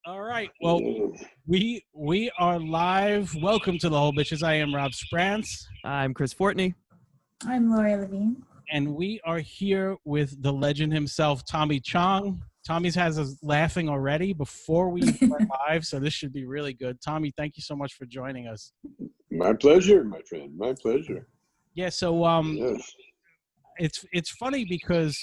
All right. Well, we are live. Welcome to the Whole Bitches. I am Rob Sprance. I'm Chris Fortney. I'm Lori Levine. And we are here with the legend himself, Tommy Chong. Tommy's has us laughing already before we went live, so this should be really good. Tommy, thank you so much for joining us. My pleasure, my friend. My pleasure. Yeah, so Yes. it's funny because,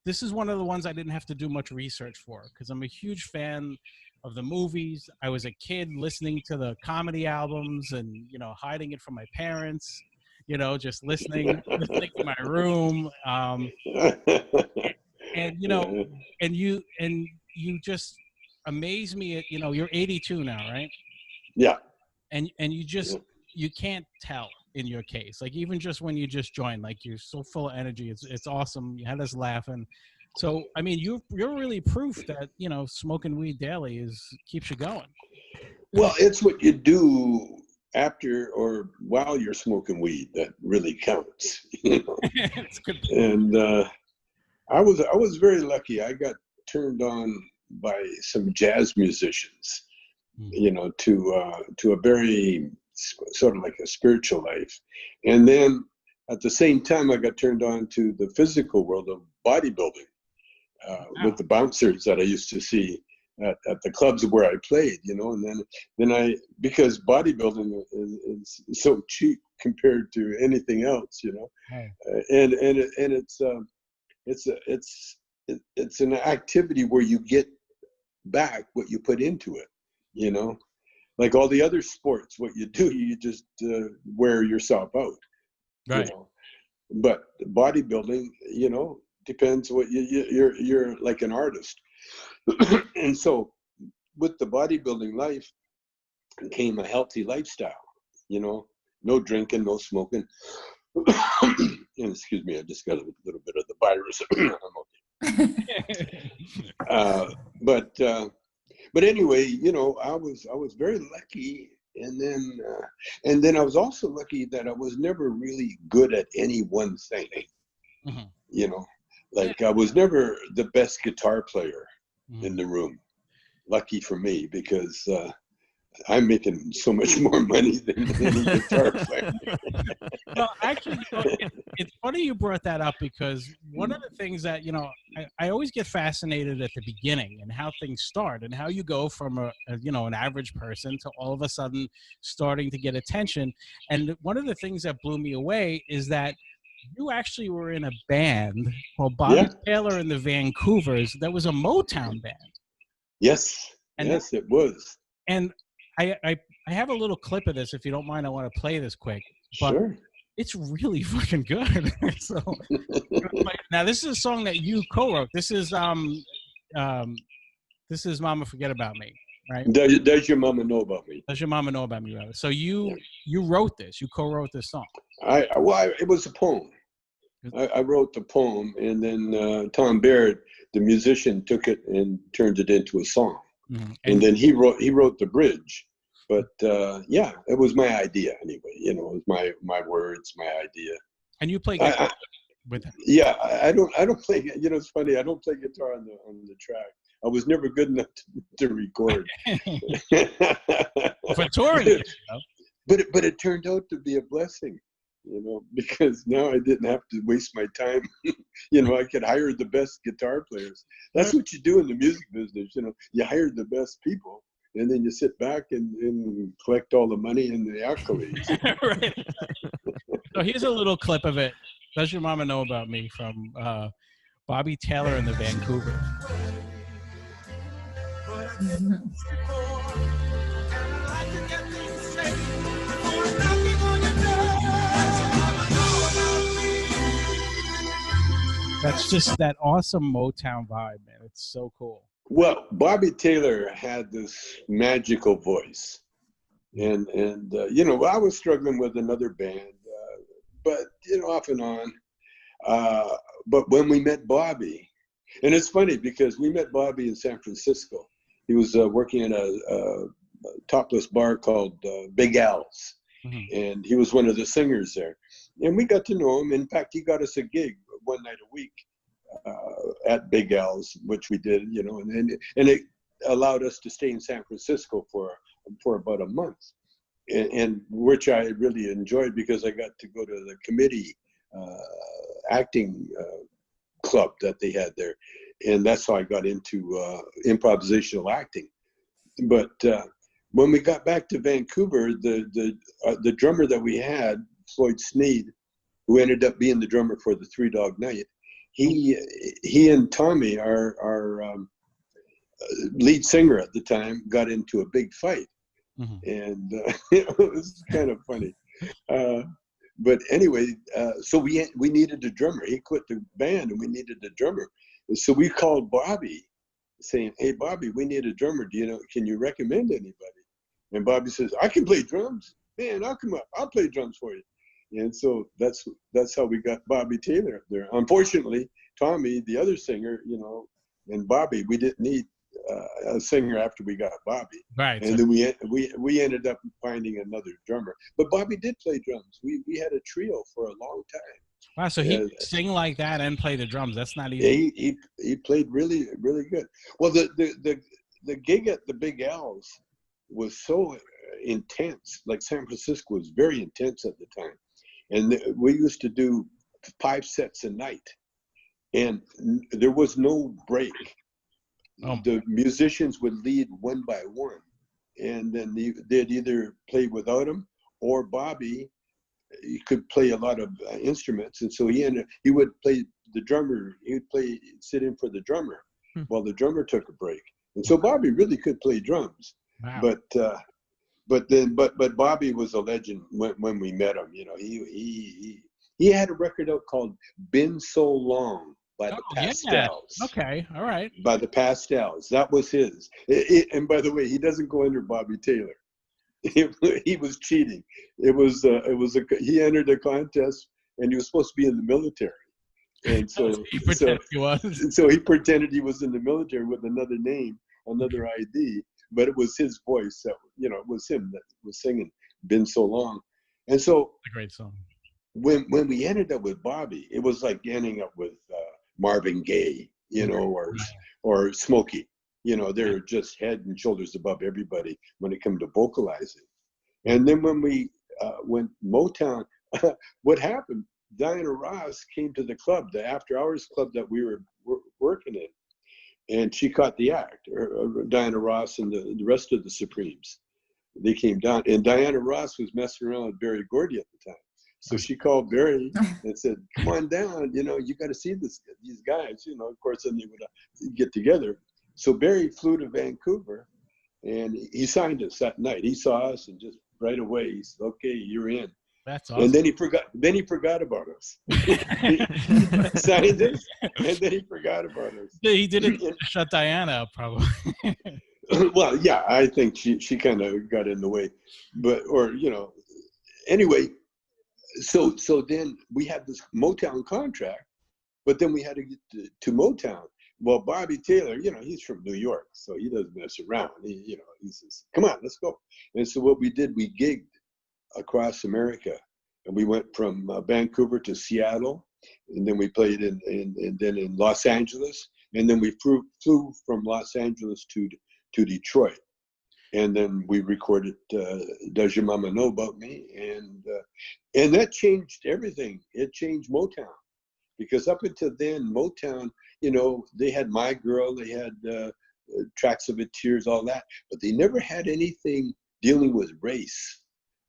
this is one of the ones I didn't have to do much research for because I'm a huge fan of the movies. I was a kid listening to the comedy albums and, hiding it from my parents, just listening in my room. And you just amaze me at, you're 82 now, right? Yeah. And you can't tell in your case, like even just when you just joined, like you're so full of energy. It's awesome. You had us laughing. So, I mean, you're really proof that, smoking weed daily keeps you going. Well, it's what you do after or while you're smoking weed that really counts. It's good. And I was very lucky. I got turned on by some jazz musicians, to a very sort of like a spiritual life. And then at the same time, I got turned on to the physical world of bodybuilding with the bouncers that I used to see at the clubs where I played, and then because bodybuilding is so cheap compared to anything else, and it's an activity where you get back what you put into it, like all the other sports. What you do, you just wear yourself out, right? But bodybuilding, depends what you're like an artist. And so with the bodybuilding life came a healthy lifestyle, no drinking, no smoking. And excuse me, I just got a little bit of the virus. I'm okay. But anyway, I was very lucky, and then I was also lucky that I was never really good at any one thing. Mm-hmm. Like I was never the best guitar player in the room. Lucky for me, because I'm making so much more money than any guitar player. Well, actually, it's funny you brought that up, because one of the things that, I always get fascinated at the beginning and how things start and how you go from an average person to all of a sudden starting to get attention. And one of the things that blew me away is that you actually were in a band called Bobby Taylor and the Vancouvers. That was a Motown band. Yes. Yes, it was. And I have a little clip of this. If you don't mind, I want to play this quick. But sure. It's really fucking good. So now this is a song that you co-wrote. This is Mama Forget About Me, right? Does your mama know about me? Does your mama know about me, rather? So you wrote this. You co-wrote this song. It was a poem. I wrote the poem, and then Tom Baird, the musician, took it and turned it into a song. Mm-hmm. And then he wrote the bridge. But it was my idea anyway. It was my words, my idea. And you play guitar with him? Yeah, I don't play. It's funny. I don't play guitar on the track. I was never good enough to record. For touring, But it turned out to be a blessing, because now I didn't have to waste my time. I could hire the best guitar players. That's what you do in the music business. You hire the best people, and then you sit back and collect all the money and the accolades. Right. So here's a little clip of it. Does Your Mama Know About Me, from Bobby Taylor and the Vancouvers. That's just that awesome Motown vibe, man. It's so cool. Well, Bobby Taylor had this magical voice, and I was struggling with another band, but off and on. But when we met Bobby, and it's funny because we met Bobby in San Francisco. He was working in a topless bar called Big Al's, and he was one of the singers there. And we got to know him. In fact, he got us a gig one night a week at Big Al's, which we did, and allowed us to stay in San Francisco for about a month, and which I really enjoyed because I got to go to the committee acting club that they had there, and that's how I got into improvisational acting. But when we got back to Vancouver, the drummer that we had, Floyd Sneed, who ended up being the drummer for the Three Dog Night, he and Tommy, our lead singer at the time, got into a big fight. And it was kind of funny. But anyway, so we needed a drummer. He quit the band and we needed a drummer. And so we called Bobby saying, "Hey, Bobby, we need a drummer. Can you recommend anybody?" And Bobby says, "I can play drums. Man, I'll come up. I'll play drums for you." And so that's how we got Bobby Taylor up there. Unfortunately, Tommy, the other singer, and Bobby, we didn't need a singer after we got Bobby. Right. And then we ended up finding another drummer. But Bobby did play drums. We had a trio for a long time. Wow, so he could sing like that and play the drums. That's not easy. Yeah, he played really, really good. Well, the gig at the Big L's was so intense. Like San Francisco was very intense at the time. And we used to do 5 sets a night. And there was no break. The musicians would lead one by one. And then they'd either play without him, or Bobby, he could play a lot of instruments. And so he would play the drummer. He would sit in for the drummer while the drummer took a break. And so Bobby really could play drums. Wow. But Bobby was a legend when we met him. He had a record out called "Been So Long" by the Pastels. Yeah. Okay, all right. By the Pastels, that was his. And by the way, he doesn't go under Bobby Taylor. He was cheating. He entered a contest and he was supposed to be in the military, and so he pretended he was. So he pretended he was in the military with another name, another ID, but it was his voice that it was him that was singing "Been So Long," and so a great song. When we ended up with Bobby, it was like ending up with Marvin Gaye, or Smokey. They're just head and shoulders above everybody when it comes to vocalizing. And then when Motown, what happened, Diana Ross came to the club, the after hours club that we were working in, and she caught the act, Diana Ross and the rest of the Supremes. They came down, and Diana Ross was messing around with Berry Gordy at the time. So she called Barry and said, "Come on down, you got to see these guys." Of course, then they would get together. So Barry flew to Vancouver, and he signed us that night. He saw us, and just right away, he said, "Okay, you're in." That's awesome. And then he forgot about us. He signed us, and then he forgot about us. He didn't shut Diana up, probably. Well, yeah, I think she kind of got in the way, anyway. So then we had this Motown contract, but then we had to get to Motown. Well, Bobby Taylor, he's from New York, so he doesn't mess around. He says, "Come on, let's go." And so what we did, we gigged across America, and we went from Vancouver to Seattle, and then we played in Los Angeles, and then we flew from Los Angeles to Detroit. And then we recorded "Does Your Mama Know About Me?" and that changed everything. It changed Motown, because up until then, Motown, they had "My Girl," they had "Tracks of a Tears," all that, but they never had anything dealing with race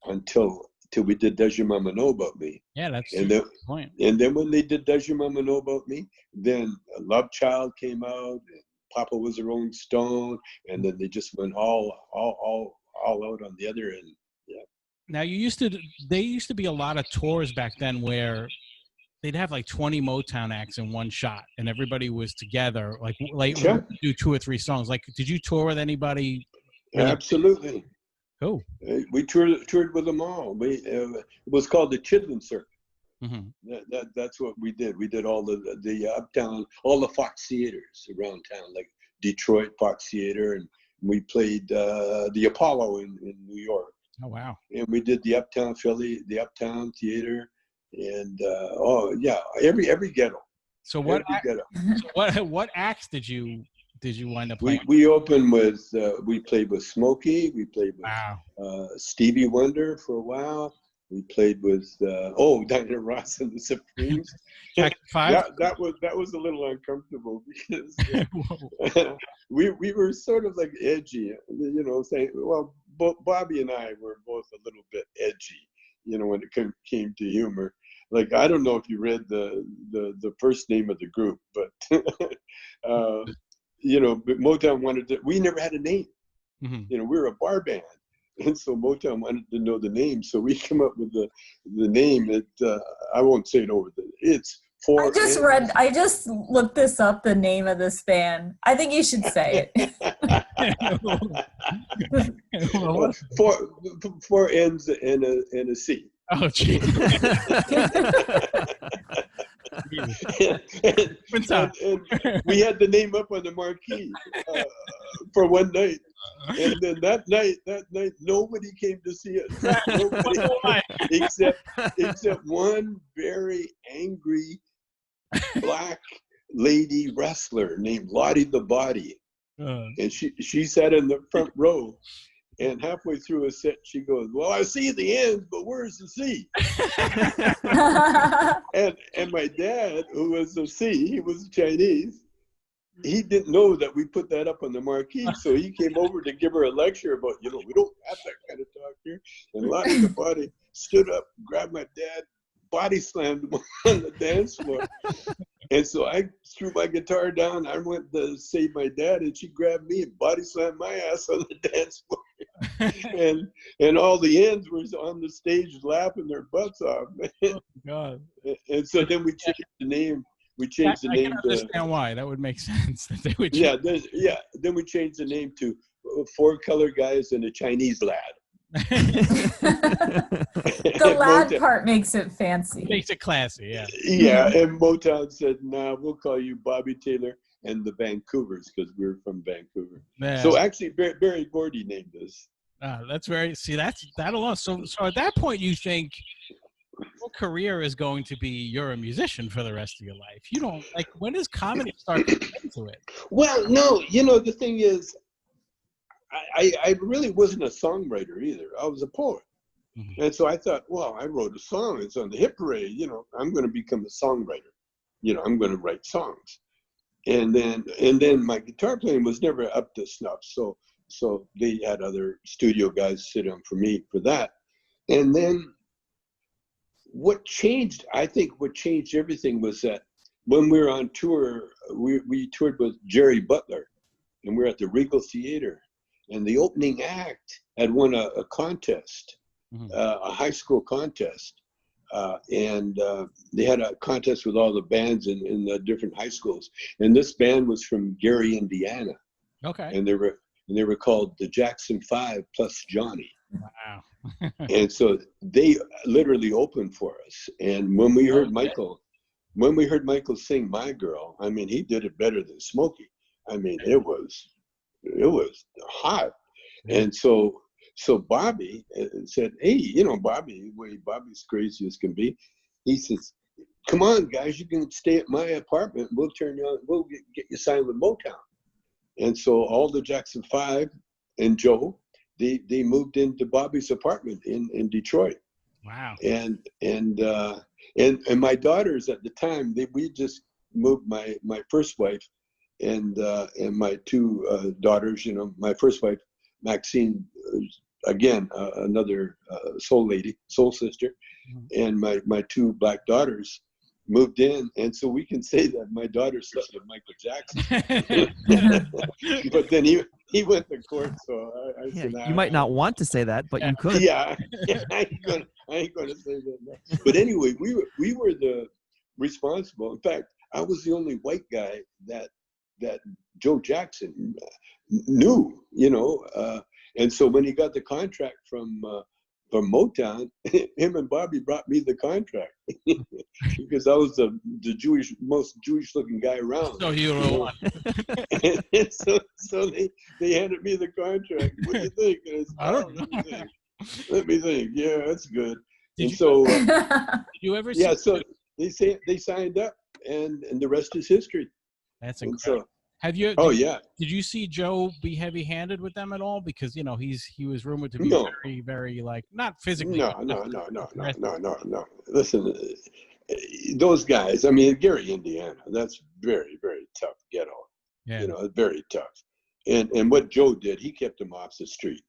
until we did "Does Your Mama Know About Me?" Yeah, that's the point. And then when they did "Does Your Mama Know About Me?" then "Love Child" came out. And Papa Was a Rolling Stone, and then they just went all out on the other end. Yeah. Now they used to be a lot of tours back then where they'd have like 20 Motown acts in one shot, and everybody was together, like do 2 or 3 songs. Like, did you tour with anybody? Absolutely. Cool. We toured with them all. It was called the Chitlin Circuit. Mm-hmm. That's what we did. We did all the uptown, all the Fox theaters around town, like Detroit Fox Theater, and we played the Apollo in New York. Oh wow! And we did the Uptown Philly, the Uptown Theater, and every ghetto. So what acts did you did you wind up We playing? we opened with we played with Smokey. We played with Wow. Stevie Wonder for a while. We played with Diana Ross and the Supremes. Jackson 5? That was a little uncomfortable because Whoa. we were sort of like edgy, you know, saying, well, Bobby and I were both a little bit edgy, you know, when it came to humor. Like, I don't know if you read the first name of the group, but you know, but Motown wanted to. We never had a name. Mhm. You know, we were a bar band, and so Motown wanted to know the name. So we come up with the name. I won't say it over. It's four. I just looked this up, the name of this band. I think you should say it. Well, what- four N's and a C. Oh, geez. and we had the name up on the marquee for one night, and then that night nobody came to see us. Nobody, except one very angry black lady wrestler named Lottie the Body, and she sat in the front row. And halfway through a set, she goes, "Well, I see the end, but where's the C?" and my dad, who was a C, he was Chinese. He didn't know that we put that up on the marquee, so he came over to give her a lecture about, you know, we don't have that kind of talk here. And Lottie the Body stood up, grabbed my dad, body slammed him on the dance floor. And so I threw my guitar down. I went to save my dad, and she grabbed me and body slammed my ass on the dance floor. and all the ends were on the stage laughing their butts off. Oh, God. And so then we changed the name. We changed the I name can understand why. That would make sense that they would. Then we changed the name to Four Color Guys and a Chinese Lad. The lad part makes it fancy. Makes it classy, yeah. Yeah, and Motown said, "Nah, we'll call you Bobby Taylor and the Vancouvers because we're from Vancouver." Yeah. So actually, Barry Gordy named us. That's that alone. So at that point, you think your career is going to be you're a musician for the rest of your life. You don't like, when does comedy start to get into it? Well, no, you know, the thing is, I really wasn't a songwriter either. I was a poet. Mm-hmm. And so I thought, well, I wrote a song. It's on the hit parade. You know, I'm going to become a songwriter. You know, I'm going to write songs. And then my guitar playing was never up to snuff. So they had other studio guys sit in for me for that. And then what changed everything was that when we were on tour, we toured with Jerry Butler, and we were at the Regal Theater. And the opening act had won a contest, a high school contest. And they had a contest with all the bands in the different high schools. And this band was from Gary, Indiana. Okay. And they were called the Jackson 5 plus Johnny. Wow. And so they literally opened for us. And when we heard Michael sing My Girl, I mean, he did it better than Smokey. I mean, it was hot. And so Bobby said, "Hey, you know, Bobby's crazy as can be." He says, "Come on, guys, you can stay at my apartment. We'll turn you on. We'll get you signed with Motown." And so all the Jackson 5 and Joe, they moved into Bobby's apartment in Detroit. Wow. And my daughters at the time, we just moved my first wife and my two daughters. You know, my first wife, Maxine, again another soul sister, and my two black daughters moved in, and so we can say that my daughter slept with Michael Jackson. But then he went to court, so I said, you might not want to say that, but you could. Yeah, I ain't gonna say that. No. But anyway, we were the responsible. In fact, I was the only white guy that Joe Jackson knew, you know. And so when he got the contract from Motown, him and Bobby brought me the contract because I was the most Jewish looking guy around. So you were one. And so they handed me the contract. What do you think? And I said, I don't know. Let me think. Yeah, that's good. Did you ever? Yeah. So they signed up, and the rest is history. That's incredible. Have you? Oh yeah. Did you see Joe be heavy-handed with them at all? Because he was rumored to be No. very, very like not physically. No, but no, just no, no, no, aggressive. no, no, no. Listen, those guys. I mean, Gary, Indiana. That's very, very tough ghetto. Yeah. You know, very tough. And what Joe did, he kept him off the street,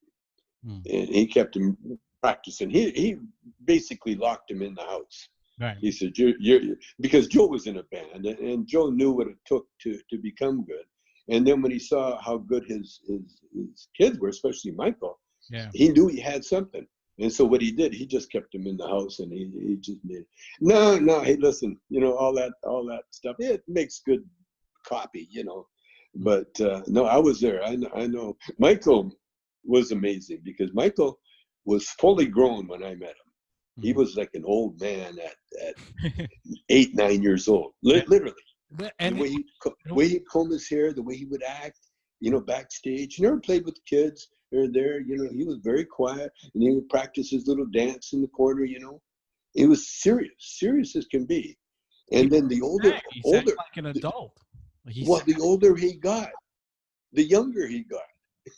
Hmm. and he kept him practicing. He basically locked him in the house. Right. He said, you're because Joe was in a band, and Joe knew what it took to become good. And then when he saw how good his kids were, especially Michael, Yeah. he knew he had something. And so what he did, he just kept him in the house, and he just made no. Hey, listen, you know, all that stuff. It makes good copy, you know. But no, I was there. I know. Michael was amazing because Michael was fully grown when I met him. He was like an old man at 8, 9 years old, literally. And The way he'd comb his hair, the way he would act, you know, backstage. He never played with kids or there, you know. He was very quiet, and he would practice his little dance in the corner, you know. He was serious as can be. And then the older, he sang like an adult. the older he got, the younger he got.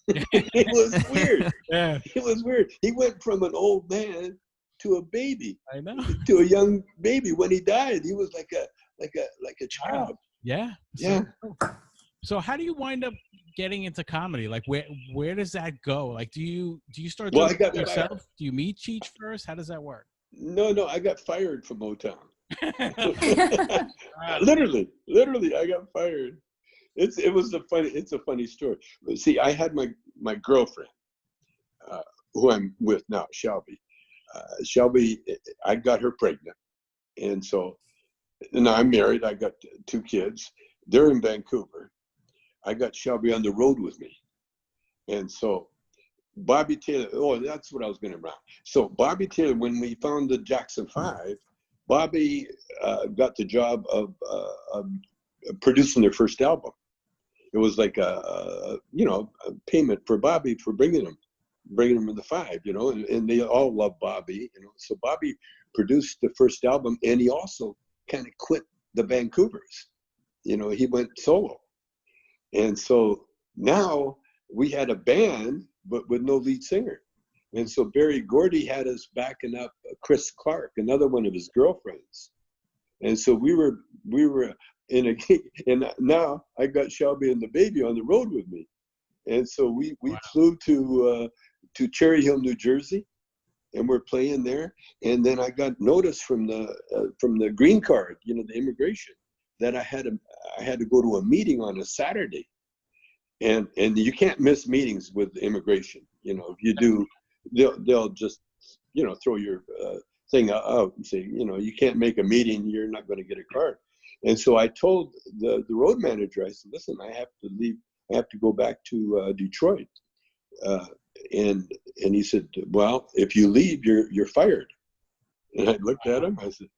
It was weird. Yeah. It was weird. He went from an old man to a baby. I know. To a young baby. When he died, he was like a child. Yeah. Yeah. So how do you wind up getting into comedy? Like where does that go? Like do you start Well, doing I got it yourself? fired. Do you meet Cheech first? How does that work? No, I got fired from Motown. Literally, I got fired. It's a funny story. But see, I had my girlfriend, who I'm with now, Shelby. Shelby, I got her pregnant, and so now I'm married. I got 2 kids. They're in Vancouver. I got Shelby on the road with me, and so Bobby Taylor. Oh, that's what I was going to round. So Bobby Taylor, when we found the Jackson 5, Bobby got the job of producing their first album. It was like a payment for Bobby for bringing him in the 5, you know, and they all love Bobby, you know. So Bobby produced the first album, and he also kind of quit the Vancouvers. You know, he went solo. And so now we had a band, but with no lead singer. And so Barry Gordy had us backing up Chris Clark, another one of his girlfriends. And so we were in a gig, and now I got Shelby and the baby on the road with me. And so we flew to Cherry Hill, New Jersey, and we're playing there. And then I got notice from the green card, you know, the immigration, that I had to go to a meeting on a Saturday. And you can't miss meetings with the immigration. You know, if you do, they'll just, you know, throw your thing out and say, you know, you can't make a meeting, you're not going to get a card. And so I told the road manager, I said, listen, I have to leave. I have to go back to Detroit. And he said, well, if you leave, you're fired. And I looked at him, I said,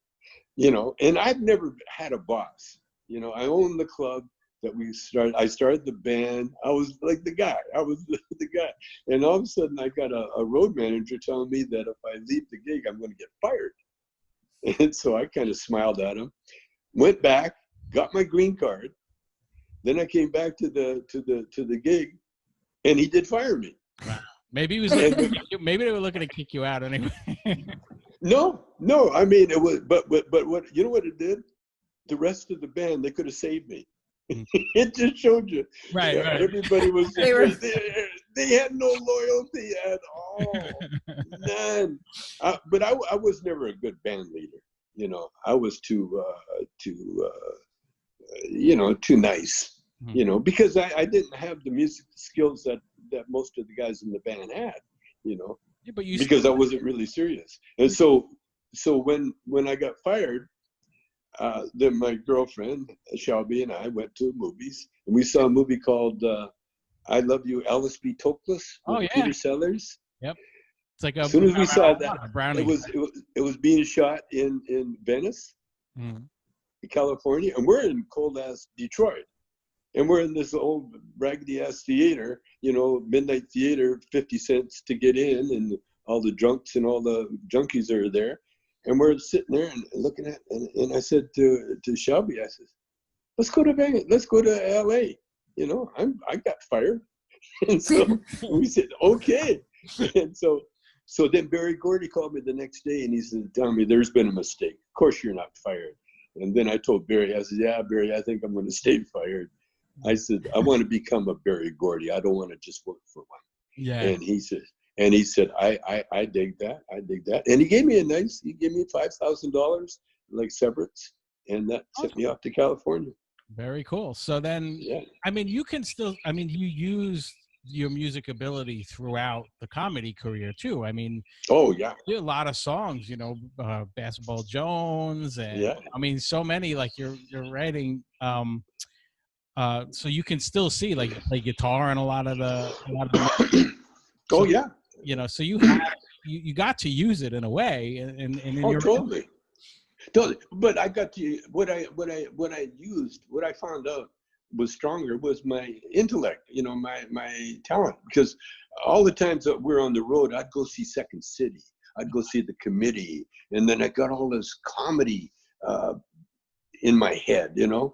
you know, and I've never had a boss. You know, I owned the club that I started the band. I was like the guy. I was the guy. And all of a sudden I got a road manager telling me that if I leave the gig, I'm going to get fired. And so I kind of smiled at him, went back, got my green card. Then I came back to the gig, and he did fire me. Wow. Maybe he was maybe they were looking to kick you out anyway. No. I mean, it was, but what, you know what it did? The rest of the band, they could have saved me. It just showed you. Right. Everybody was. They had no loyalty at all. None. But I was never a good band leader. You know, I was too nice. You know, because I didn't have the music skills that most of the guys in the band had. You know, yeah, but because I wasn't really serious. And so when I got fired, then my girlfriend Shelby and I went to movies, and we saw a movie called "I Love You, Alice B. Toklas" with Peter Sellers. Yep. It's like as soon as we saw that, it was being shot in Venice, California, and we're in cold ass Detroit, and we're in this old raggedy ass theater, you know, midnight theater, 50 cents to get in, and all the drunks and all the junkies are there. And we're sitting there and looking at, and I said to Shelby, I said, let's go to Vegas, let's go to LA. I got fired. And so we said, okay. And so then Barry Gordy called me the next day and he said, Tommy, there's been a mistake. Of course you're not fired. And then I told Barry, I said, yeah, Barry, I think I'm going to stay fired. I said, I want to become a Barry Gordy. I don't want to just work for one. Yeah. And he said, I dig that. I dig that. And he gave me $5,000 like severance. And that sent me off to California. Very cool. So then, yeah. I mean, you use your music ability throughout the comedy career too. I mean, oh yeah, you have a lot of songs, Basketball Jones, and I mean, so many. Like you're writing, so you can still see like you play guitar and a lot of the. So, oh yeah. So you had you got to use it in a way, and in your totally. Totally. But I got to what I found out was stronger was my intellect, my talent, because all the times that we're on the road, I'd go see Second City, I'd go see The Committee, and then I got all this comedy in my head, and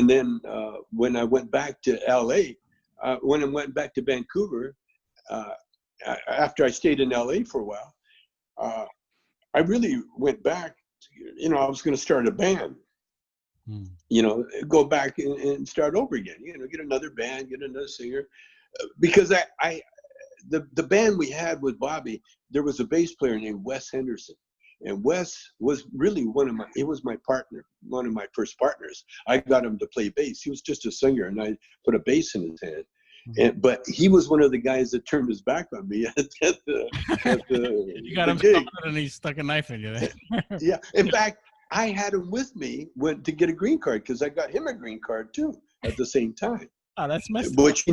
then when I went back to LA, when I went back to Vancouver, after I stayed in LA for a while, I really went back. I was going to start a band, go back and start over again, get another band, get another singer, because the band we had with Bobby, there was a bass player named Wes Henderson, and Wes was really he was my partner, one of my first partners. I got him to play bass. He was just a singer, and I put a bass in his hand. But he was one of the guys that turned his back on me at the you got him gig. And he stuck a knife in you there. Yeah. In fact, I had him with me to get a green card because I got him a green card too at the same time. Oh, that's messed up. Which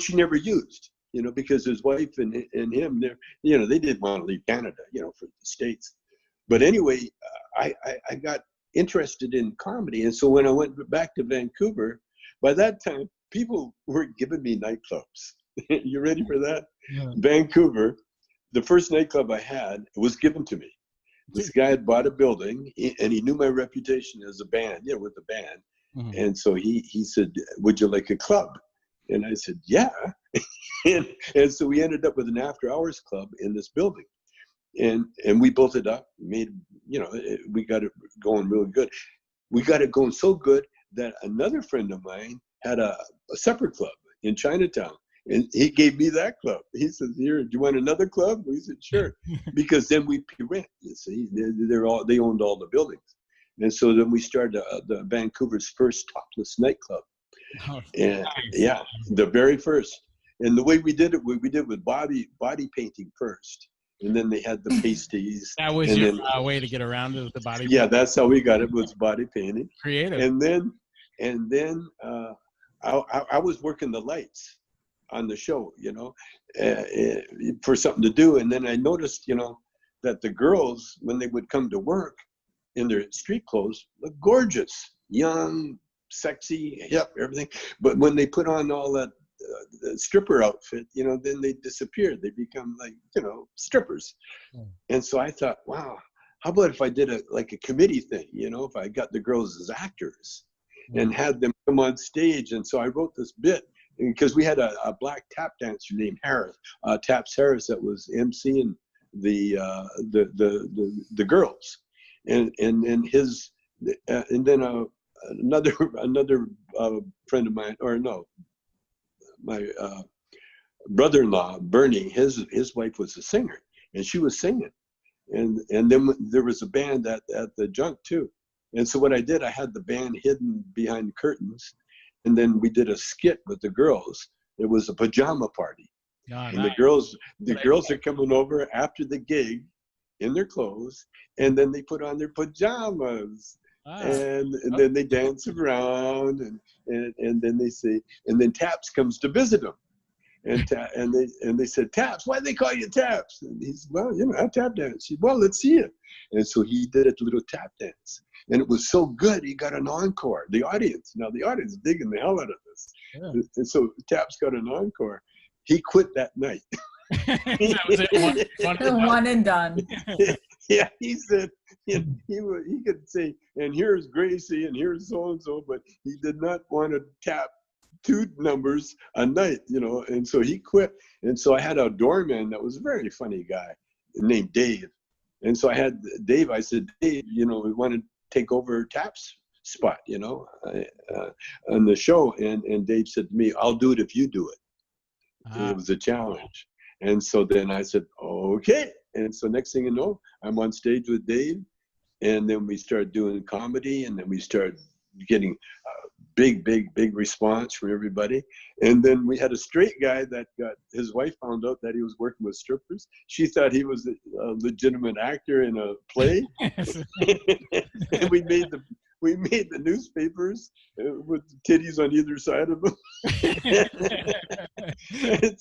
he never used, because his wife and him, they didn't want to leave Canada, for the States. But anyway, I got interested in comedy, and so when I went back to Vancouver, by that time, people were giving me nightclubs. You ready for that? Yeah. Vancouver, the first nightclub I had was given to me. This guy had bought a building, and he knew my reputation as a band, with the band. Mm-hmm. And so he said, would you like a club? And I said, yeah. and so we ended up with an after-hours club in this building. And we built it up, made, we got it going really good. We got it going so good that another friend of mine had a separate club in Chinatown, and he gave me that club. He says, "Here, do you want another club?" We said, "Sure," because then we pay rent. You see, they owned all the buildings, and so then we started the Vancouver's first topless nightclub, and yeah, the very first. And the way we did it, we did with body painting first, and then they had the pasties. That was your way to get around it with the body. Yeah, that's how we got it, was body painting. Creative. And then I was working the lights on the show, for something to do. And then I noticed, that the girls, when they would come to work in their street clothes, look gorgeous, young, sexy, hip, everything. But when they put on all that the stripper outfit, then they disappear. They become like, strippers. And so I thought, wow, how about if I did a committee thing, if I got the girls as actors and had them come on stage. And so I wrote this bit because we had a black tap dancer named Harris, Taps Harris, that was emceeing the girls, and then another friend of mine, or no, my brother-in-law Bernie, his wife was a singer, and she was singing, and then there was a band at the junk too. And so what I did, I had the band hidden behind curtains, and then we did a skit with the girls. It was a pajama party. Oh, and nice. the girls are coming over after the gig in their clothes, and then they put on their pajamas. And then they dance around, and then they say, and then Taps comes to visit them. And they said, "Taps, why do they call you Taps?" And he said, "Well, I tap dance." She said, "Well, let's see it." And so he did a little tap dance. And it was so good, he got an encore. The audience is digging the hell out of this. Yeah. And so Taps got an encore. He quit that night. That was it. One and done. Yeah, he said he could say, "And here's Gracie, and here's so-and-so," but he did not want to tap two numbers a night, you know, and so he quit. And so I had a doorman that was a very funny guy named Dave. And so I had Dave, I said, Dave, you know, we want to take over Tap's spot, you know, on the show. And Dave said to me, I'll do it if you do it. It was a challenge. And so then I said, okay. And so next thing you know, I'm on stage with Dave. And then we started doing comedy, and then we started getting big response from everybody. And then we had a straight guy that his wife found out that he was working with strippers. She thought he was a legitimate actor in a play. And we made the newspapers with titties on either side of them. And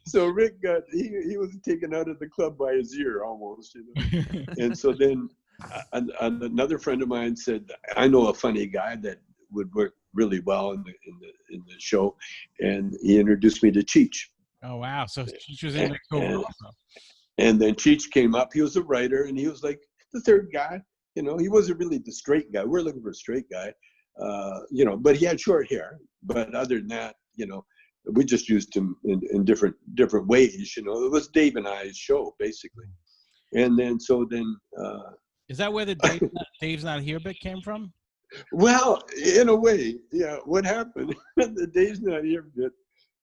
so Rick he was taken out of the club by his ear almost, you know. And so then another friend of mine said, I know a funny guy that would work really well in the show, and he introduced me to Cheech. Oh wow! So Cheech was in the cover also. And then Cheech came up. He was a writer, and he was like the third guy. You know, he wasn't really the straight guy. We're looking for a straight guy, you know. But he had short hair. But other than that, you know, we just used him in different ways. You know, it was Dave and I's show basically. And then is that where the Dave's Not Here bit came from? Well, in a way, yeah. What happened? The Dave's Not Here bit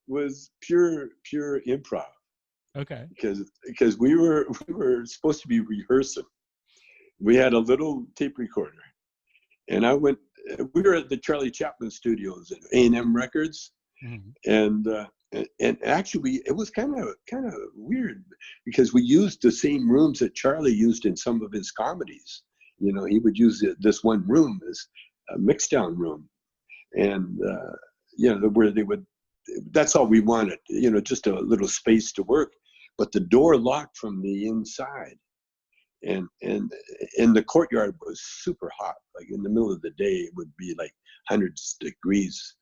was pure improv. Okay. Because we were supposed to be rehearsing. We had a little tape recorder, and we were at the Charlie Chaplin Studios at A&M Records, and actually it was kind of weird because we used the same rooms that Charlie used in some of his comedies. You know, he would use this one room as a mix-down room, and you know, where they would. That's all we wanted. You know, just a little space to work, but the door locked from the inside, and the courtyard was super hot. Like in the middle of the day, it would be like hundreds of degrees.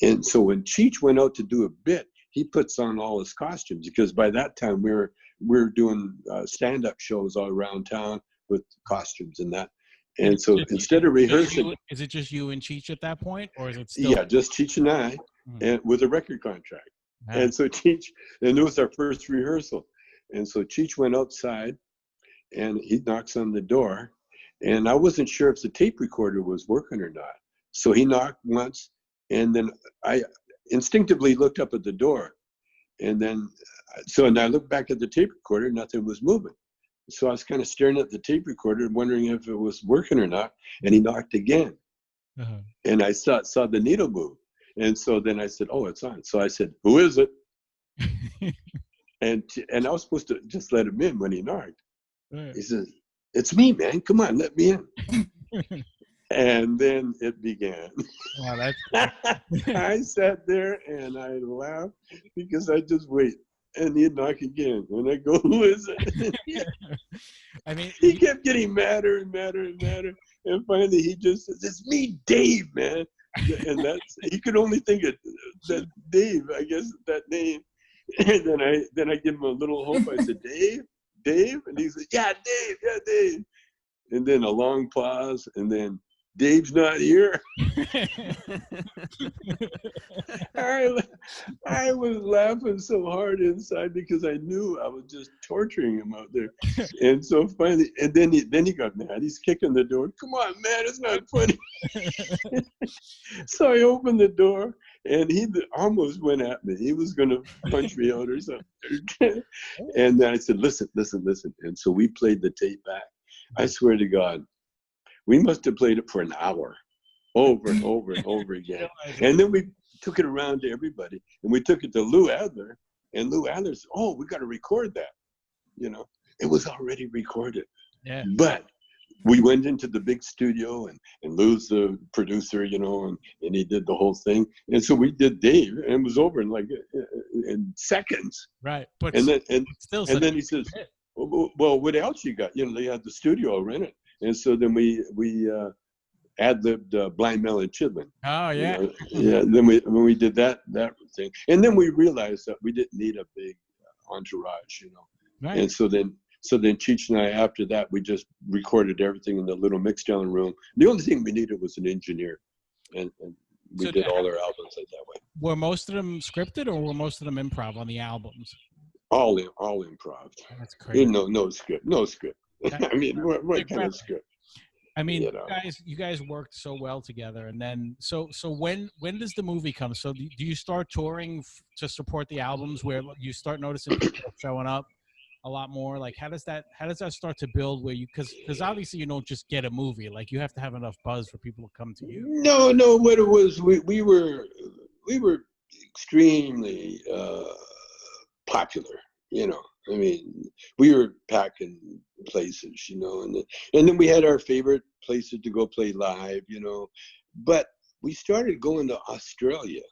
And so when Cheech went out to do a bit, he puts on all his costumes because by that time we were doing stand-up shows all around town with costumes and that. And so instead of rehearsing, is it just you and Cheech at that point, or is it still? Yeah, just Cheech and I, and with a record contract. And so Cheech, and it was our first rehearsal. And so Cheech went outside, and he knocks on the door, and I wasn't sure if the tape recorder was working or not. So he knocked once, and then I instinctively looked up at the door, and I looked back at the tape recorder, nothing was moving. So I was kind of staring at the tape recorder, wondering if it was working or not, and he knocked again. And I saw the needle move. And so then I said, oh, it's on. So I said, who is it? And I was supposed to just let him in when he knocked. He says, it's me, man. Come on, let me in. And then it began. Wow, that's I sat there and I laughed because I just wait. And he'd knock again. And I go, who is it? I mean, he kept getting madder and madder and madder. And finally he just says, it's me, Dave, man. And he could only think of that Dave, I guess, that name. And then I give him a little hope. I said, Dave? And he said, yeah, Dave. And then a long pause, and then Dave's not here. I was laughing so hard inside because I knew I was just torturing him out there. And so finally, and then he got mad. He's kicking the door. Come on, man, it's not funny. So I opened the door, and he almost went at me. He was going to punch me out or something. And then I said, listen. And so we played the tape back. I swear to God, we must have played it for an hour, over and over and over again. And then we took it around to everybody, and we took it to Lou Adler, and Lou Adler said, oh, we got to record that. You know, it was already recorded. Yeah. But we went into the big studio, and Lou's the producer, you know, and he did the whole thing. And so we did Dave, and it was over in seconds. Right. But and then he says, well, what else you got? You know, they had the studio rented. And so then we ad-libbed Blind Melon Chidlin. Oh, yeah. You know? Yeah, then when we did that thing. And then we realized that we didn't need a big entourage, you know. Right. And so then Cheech and I, after that, we just recorded everything in the little mix-down room. The only thing we needed was an engineer. And we So did all our albums like that way. were most of them scripted, or were most of them improv on the albums? All improv. That's crazy. No script. I mean, what kind of script? I mean, You know. you guys worked so well together, and then so when does the movie come? So do you start touring to support the albums, where you start noticing people showing up a lot more? Like, how does that start to build? Where you because obviously you don't just get a movie, like you have to have enough buzz for people to come to you. No. What it was, we were extremely popular. You know, I mean, we were packing places, you know, and then we had our favorite places to go play live, you know. But we started going to Australia,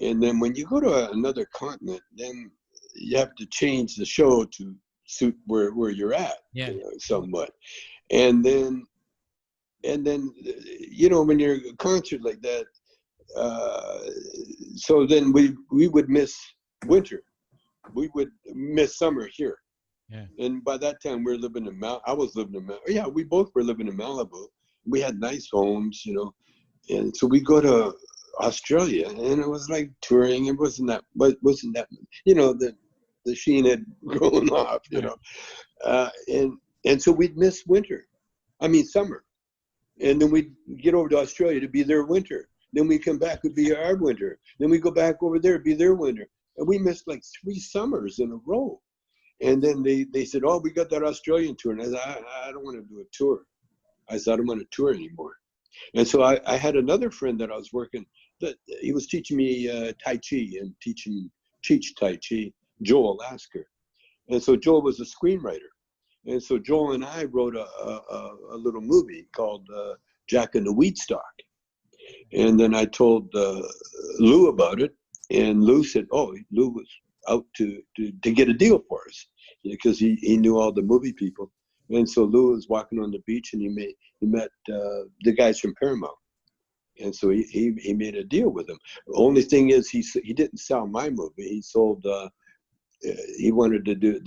and then when you go to another continent, then you have to change the show to suit where you're at, Yeah. you know, somewhat. And then you know, when you're a concert like that, so then we would miss winter. We would miss summer here. Yeah. And by that time we were living in I was living in yeah, we both were living in Malibu. We had nice homes, you know. And so we go to Australia, and it was like touring. It wasn't that, you know, the sheen had grown off, you know. And so we'd miss summer. And then we'd get over to Australia to be their winter. Then we come back, it'd be our winter. Then we go back over there, it'd be their winter. And we missed like 3 summers in a row. And then they said, oh, we got that Australian tour. And I said, I don't want to do a tour. I said, I don't want to tour anymore. And so I had another friend that I was working, that he was teaching me Tai Chi and teaching Tai Chi, Joel Lasker. And so Joel was a screenwriter. And so Joel and I wrote a little movie called Jack and the Wheatstock. And then I told Lou about it. And Lou said, oh, Lou was out to get a deal for us, because he knew all the movie people. And so Lou was walking on the beach, and he met the guys from Paramount. And so he made a deal with them. The only thing is he didn't sell my movie. He sold, Lou wanted to do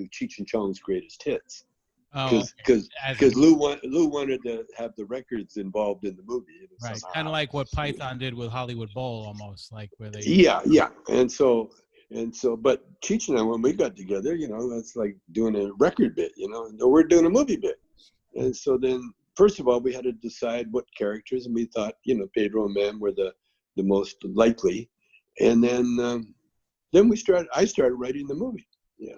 Cheech and Chong's Greatest Hits. Because Lou wanted to have the records involved in the movie. Right, kind of like what Python did with Hollywood Bowl, almost like where they. Yeah, and so, but Cheech and I, when we got together, you know, that's like doing a record bit, you know, and we're doing a movie bit, and so then first of all we had to decide what characters, and we thought, you know, Pedro and Mem were the most likely, and then I started writing the movie. Yeah,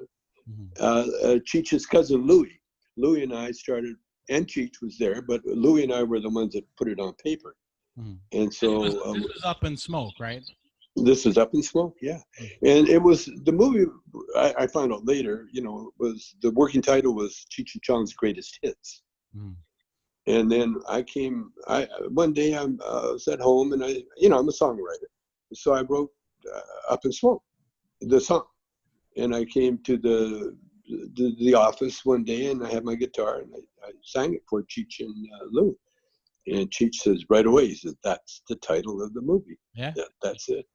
Cheech's cousin Louis and I started, and Cheech was there, but Louis and I were the ones that put it on paper. And so this was Up in Smoke, right? This is Up in Smoke, yeah. And it was the movie. I found out later, you know, was the working title was Cheech and Chong's Greatest Hits. And then one day I was at home, and I'm a songwriter, so I wrote Up in Smoke, the song, and I came to the office one day, and I had my guitar, and I sang it for Cheech and Lou. And Cheech says right away, he says, that's the title of the movie. Yeah. That's it.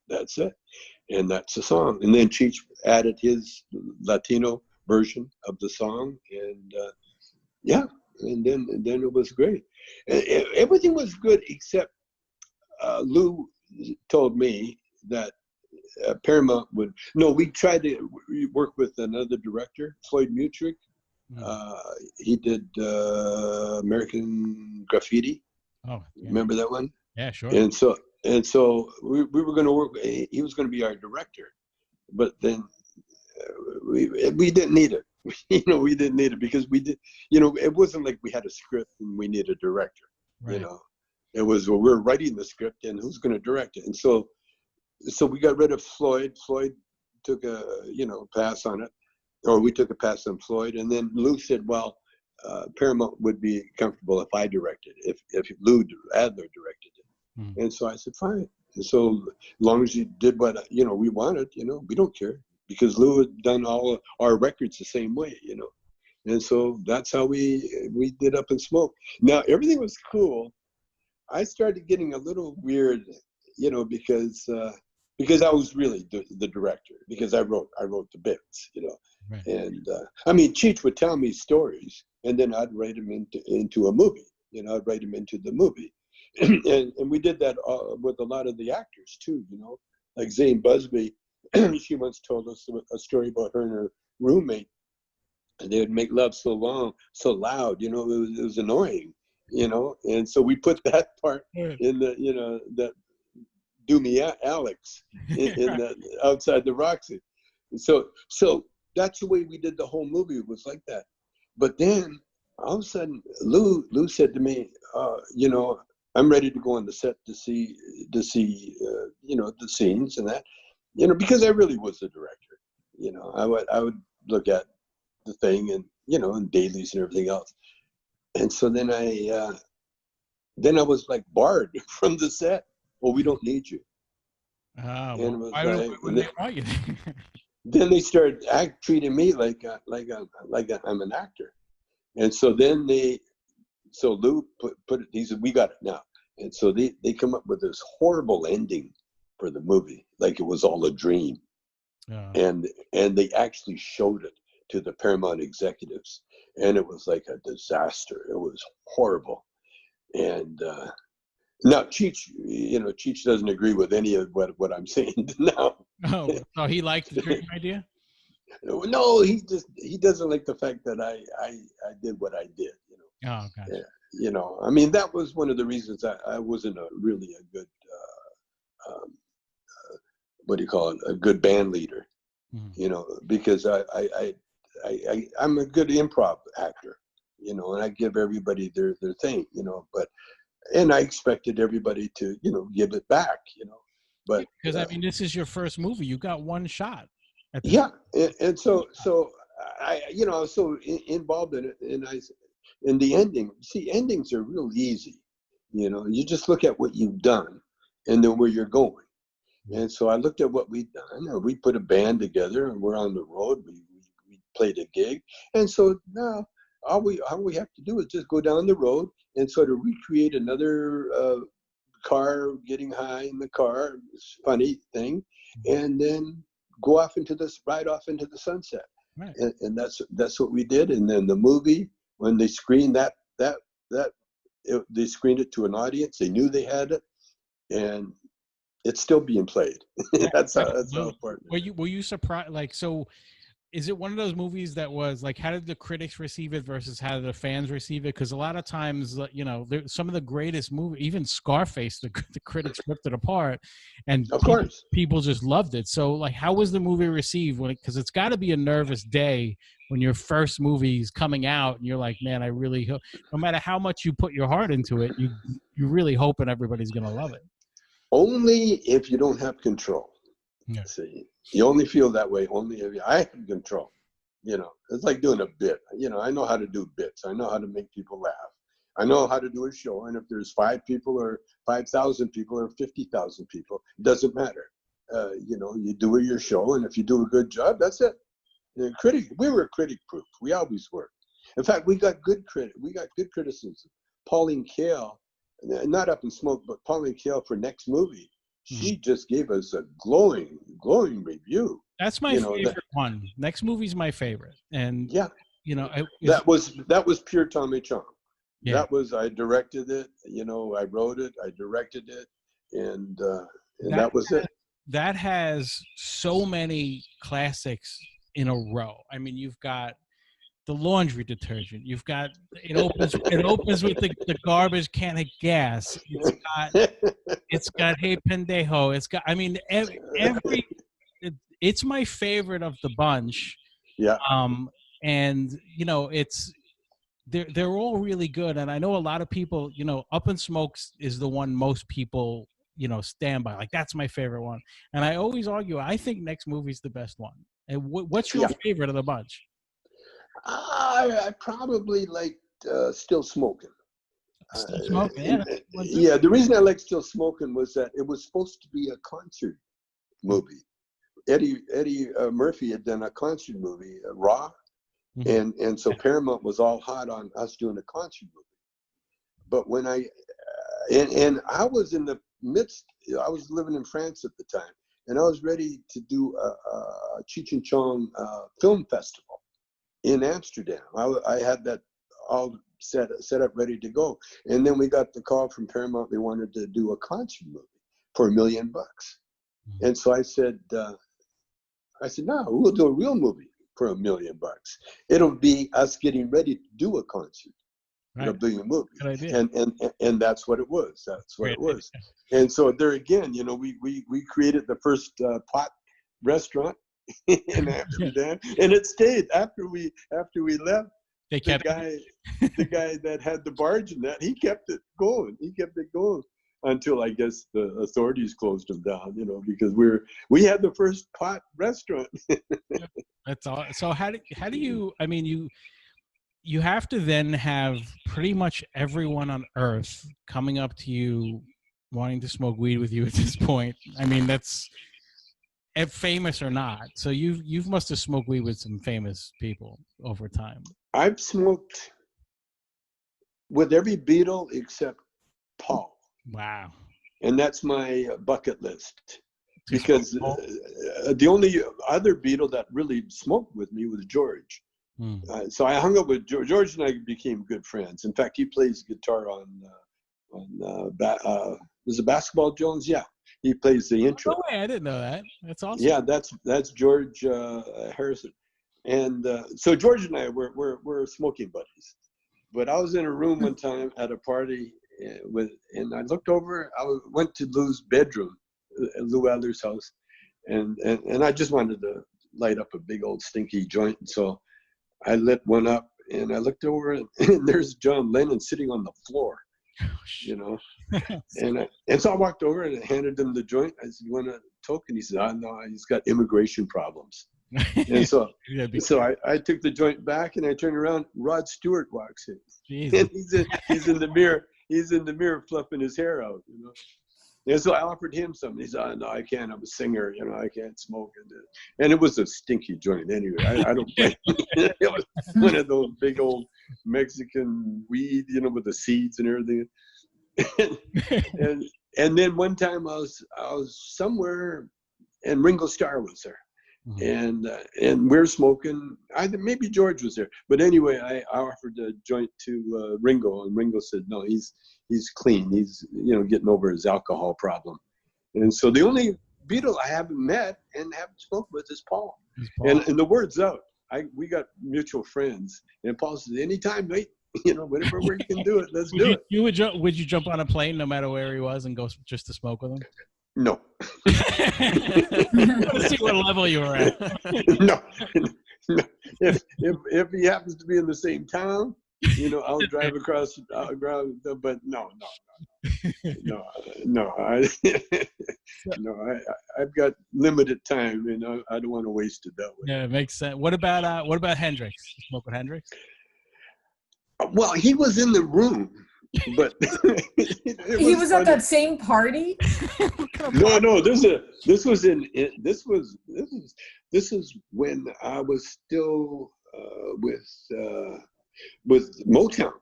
And that's the song. And then Cheech added his Latino version of the song. And and then it was great. Everything was good, except Lou told me that Paramount we tried to work with another director, Floyd Mutrick. He did American Graffiti. Oh, yeah. Remember that one? Yeah, sure. And so we were going to work. He was going to be our director, but then we didn't need it. You know, we didn't need it because we did. You know, it wasn't like we had a script and we needed a director. Right. You know, it was we're writing the script and who's going to direct it. And so we got rid of Floyd. Floyd took a pass on it, or we took a pass on Floyd. And then Lou said, well, Paramount would be comfortable if I directed, if Lou Adler directed it. And so I said, fine. And so as long as you did what we wanted, we don't care, because Lou had done all our records the same way, And so that's how we did Up in Smoke. Now everything was cool. I started getting a little weird, because I was really the director, because I wrote the bits, Right. And Cheech would tell me stories, and then I'd write them into a movie. I'd write them into the movie. and we did that with a lot of the actors too, you know, like Zane Busby. She once told us a story about her and her roommate, and they would make love so long, so loud, you know, it was annoying, you know, and so we put that part in the, you know, that Do Me Alex in the outside the Roxy. So that's the way we did the whole movie. It was like that. But then all of a sudden, Lou said to me, you know, I'm ready to go on the set to see, you know, the scenes and that, you know, because I really was the director. You know, I would look at the thing and, you know, and dailies and everything else. And so then I was like barred from the set. Well, we don't need you. And it was why you? Then they started treating me like I'm an actor. And so then Lou put it, he said, we got it now. And so they come up with this horrible ending for the movie, like it was all a dream. And they actually showed it to the Paramount executives, and it was like a disaster. It was horrible. And now Cheech, you know, Cheech doesn't agree with any of what I'm saying now. Oh, so he liked the dream idea? No, he doesn't like the fact that I did what I did, you know. Oh, gotcha. Yeah, you know, I mean, that was one of the reasons I wasn't really a good what do you call it, a good band leader, you know, because I'm a good improv actor, you know, and I give everybody their thing, you know, and I expected everybody to, you know, give it back, you know, but because I mean, this is your first movie. You got one shot. Yeah, and so I, you know, I was so involved in it, and in the ending. See, endings are real easy, you know. You just look at what you've done, and then where you're going. And so I looked at what we'd done, and we put a band together, and we're on the road. We played a gig, and so now all we have to do is just go down the road and sort of recreate another car getting high in the car, funny thing, and then go off ride off into the sunset. Right. And that's what we did. And then the movie, when they screened they screened it to an audience. They knew they had it, and it's still being played. That's how important. Were you surprised? Like, so is it one of those movies that was like, how did the critics receive it versus how did the fans receive it? Because a lot of times, you know, some of the greatest movies, even Scarface, the critics ripped it apart, and of course people just loved it. So, like, how was the movie received? Because it's got to be a nervous day when your first movie's coming out, and you're like, man, I really hope, no matter how much you put your heart into it, you really hoping everybody's gonna love it. Only if you don't have control. Yeah. See, you only feel that way only if I have control. You know, it's like doing a bit. You know, I know how to do bits. I know how to make people laugh. I know how to do a show. And if there's 5 people or 5,000 people or 50,000 people, it doesn't matter. You know, you do your show, and if you do a good job, that's it. We were critic proof. We always were. In fact, we got good criticism. Pauline Kael, not Up in Smoke, but Pauline Kael for Next Movie. She just gave us a glowing review. That's my favorite one. Next Movie's my favorite, and yeah, you know, that was pure Tommy Chong. Yeah. I directed it. You know, I wrote it, I directed it, and that was it. That has so many classics in a row. I mean, you've got the laundry detergent. You've got it opens with the garbage can of gas. It's got Hey Pendejo. It's got, I mean, it's my favorite of the bunch. Yeah. And you know, they're all really good. And I know a lot of people, you know, Up in Smokes is the one most people, you know, stand by. Like, that's my favorite one. And I always argue, I think Next Movie's the best one. And what's your favorite of the bunch? I probably like Still Smoking. Still Smoking, yeah. The reason I like Still Smoking was that it was supposed to be a concert movie. Eddie Murphy had done a concert movie, Raw, and so Paramount was all hot on us doing a concert movie. But when I was in the midst, I was living in France at the time, and I was ready to do a Cheech and Chong film festival in Amsterdam. I had that all set up, ready to go. And then we got the call from Paramount. They wanted to do a concert movie for $1 million. And so I said, no, we'll do a real movie for $1 million. It'll be us getting ready to do a concert. Right. A billion movie. Good idea. And that's what it was. That's what it was. And so there again, we created the first pot restaurant in Amsterdam, and it stayed after we left. They kept the guy that had the barge and that, he kept it going. He kept it going until I guess the authorities closed him down. Because we had the first pot restaurant. That's all. So how do you? I mean, you have to then have pretty much everyone on earth coming up to you wanting to smoke weed with you at this point. I mean, that's famous or not. So you must have smoked weed with some famous people over time. I've smoked with every Beatle except Paul. Wow. And that's my bucket list. Because the only other Beatle that really smoked with me was George. So I hung up with George. George and I became good friends. In fact, he plays guitar on was it Basketball Jones? Yeah, he plays the intro. Oh, I didn't know that. That's awesome. Yeah, that's George Harrison. And so George and I were smoking buddies. But I was in a room one time at a party and I looked over. I went to Lou's bedroom, Lou Adler's house, and I just wanted to light up a big old stinky joint. And so I lit one up and I looked over and there's John Lennon sitting on the floor, and so I walked over and handed him the joint. I said, "You want a token?" He said, "No, he's got immigration problems." And so I took the joint back and I turned around. Rod Stewart walks in. Jesus. And he's in the mirror. He's in the mirror fluffing his hair out, And so I offered him some. He said, "No, I can't. I'm a singer. I can't smoke." And it was a stinky joint anyway. I don't blame him. It was one of those big old Mexican weed, with the seeds and everything. And then one time I was somewhere, and Ringo Starr was there. And we're smoking. Maybe George was there, but anyway, I offered a joint to Ringo, and Ringo said, "No, he's clean. He's getting over his alcohol problem." And so the only Beatle I haven't met and haven't spoken with is Paul. And the word's out. We got mutual friends, and Paul said, "Anytime, mate. Whenever we can do it, let's do it." Would you jump on a plane no matter where he was and go just to smoke with him? No. Let's see what level you were at. No. If he happens to be in the same town, I'll drive across ground. But no. I've got limited time, and I don't want to waste it that way. Yeah, it makes sense. What about Hendrix? You smoke with Hendrix? Well, he was in the room. But he was at that same party. No. This was when I was still with Motown,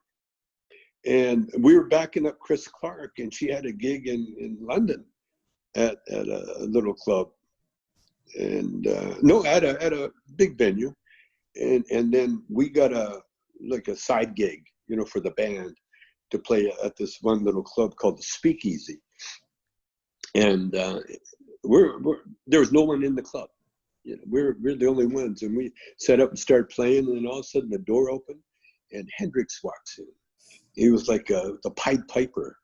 and we were backing up Chris Clark, and she had a gig in London at a little club, and at a big venue, and then we got a side gig, for the band, to play at this one little club called the Speakeasy. And there was no one in the club. We're the only ones. And we set up and started playing, and then all of a sudden the door opened and Hendrix walks in. He was like the Pied Piper.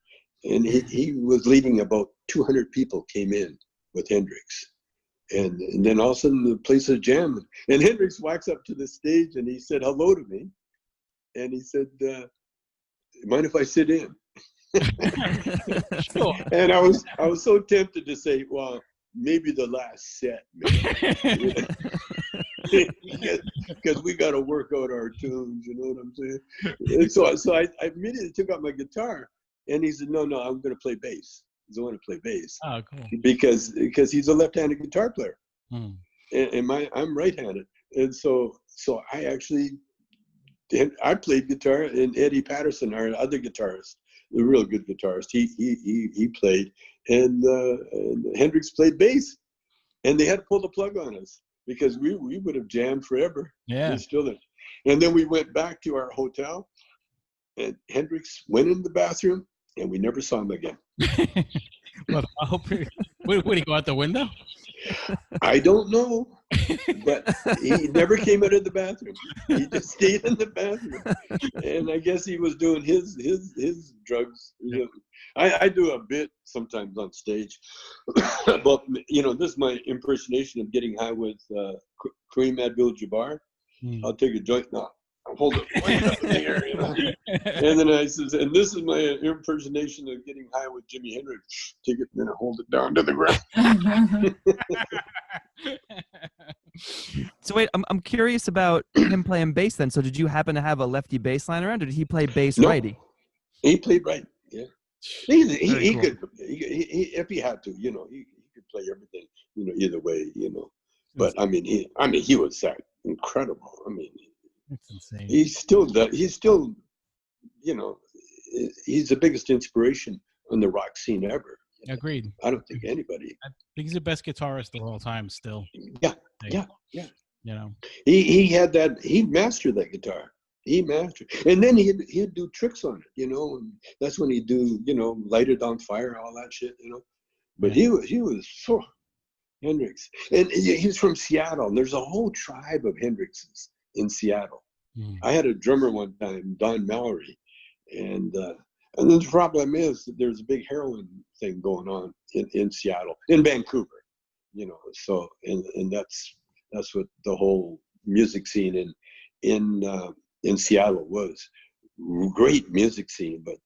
And he was leading about 200 people came in with Hendrix. And then all of a sudden the place was jamming. And Hendrix walks up to the stage and he said hello to me. And he said, "Mind if I sit in?" Sure. And I was so tempted to say, "Well, maybe the last set, because we got to work out our tunes." You know what I'm saying? And so I immediately took out my guitar, and he said, "No, I'm going to play bass. I want to play bass." Oh, cool. Because he's a left-handed guitar player, and I'm right-handed, and so I actually. I played guitar, and Eddie Patterson, our other guitarist, the real good guitarist, he played, and Hendrix played bass, and they had to pull the plug on us because we would have jammed forever. Yeah. We're still there. And then we went back to our hotel, and Hendrix went in the bathroom, and we never saw him again. Well, I hope would he go out the window? I don't know, but he never came out of the bathroom. He just stayed in the bathroom, and I guess he was doing his drugs. You know. I do a bit sometimes on stage, but this is my impersonation of getting high with Kareem Abdul-Jabbar. I'll take a joint now. I'll hold it way up in the air, And then I says, and this is my impersonation of getting high with Jimi Hendrix. Take it and then I hold it down to the ground. So wait, I'm curious about him playing bass then. So did you happen to have a lefty bass line around, or did he play bass righty? He played right. Yeah. He could, if he had to, he could play everything, either way, But I mean, he was that incredible. I mean, that's insane. He's still, he's the biggest inspiration on the rock scene ever. Agreed. I don't think anybody. I think he's the best guitarist of all time still. Yeah. He had that, he mastered that guitar. He mastered, and then he'd do tricks on it, and that's when he'd do, light it on fire, all that shit, But he was so Hendrix, and he's from Seattle. And there's a whole tribe of Hendrixes in Seattle. I had a drummer one time, Don Mallory, and then the problem is that there's a big heroin thing going on in Seattle, in Vancouver, So and that's what the whole music scene in Seattle was. Great music scene, but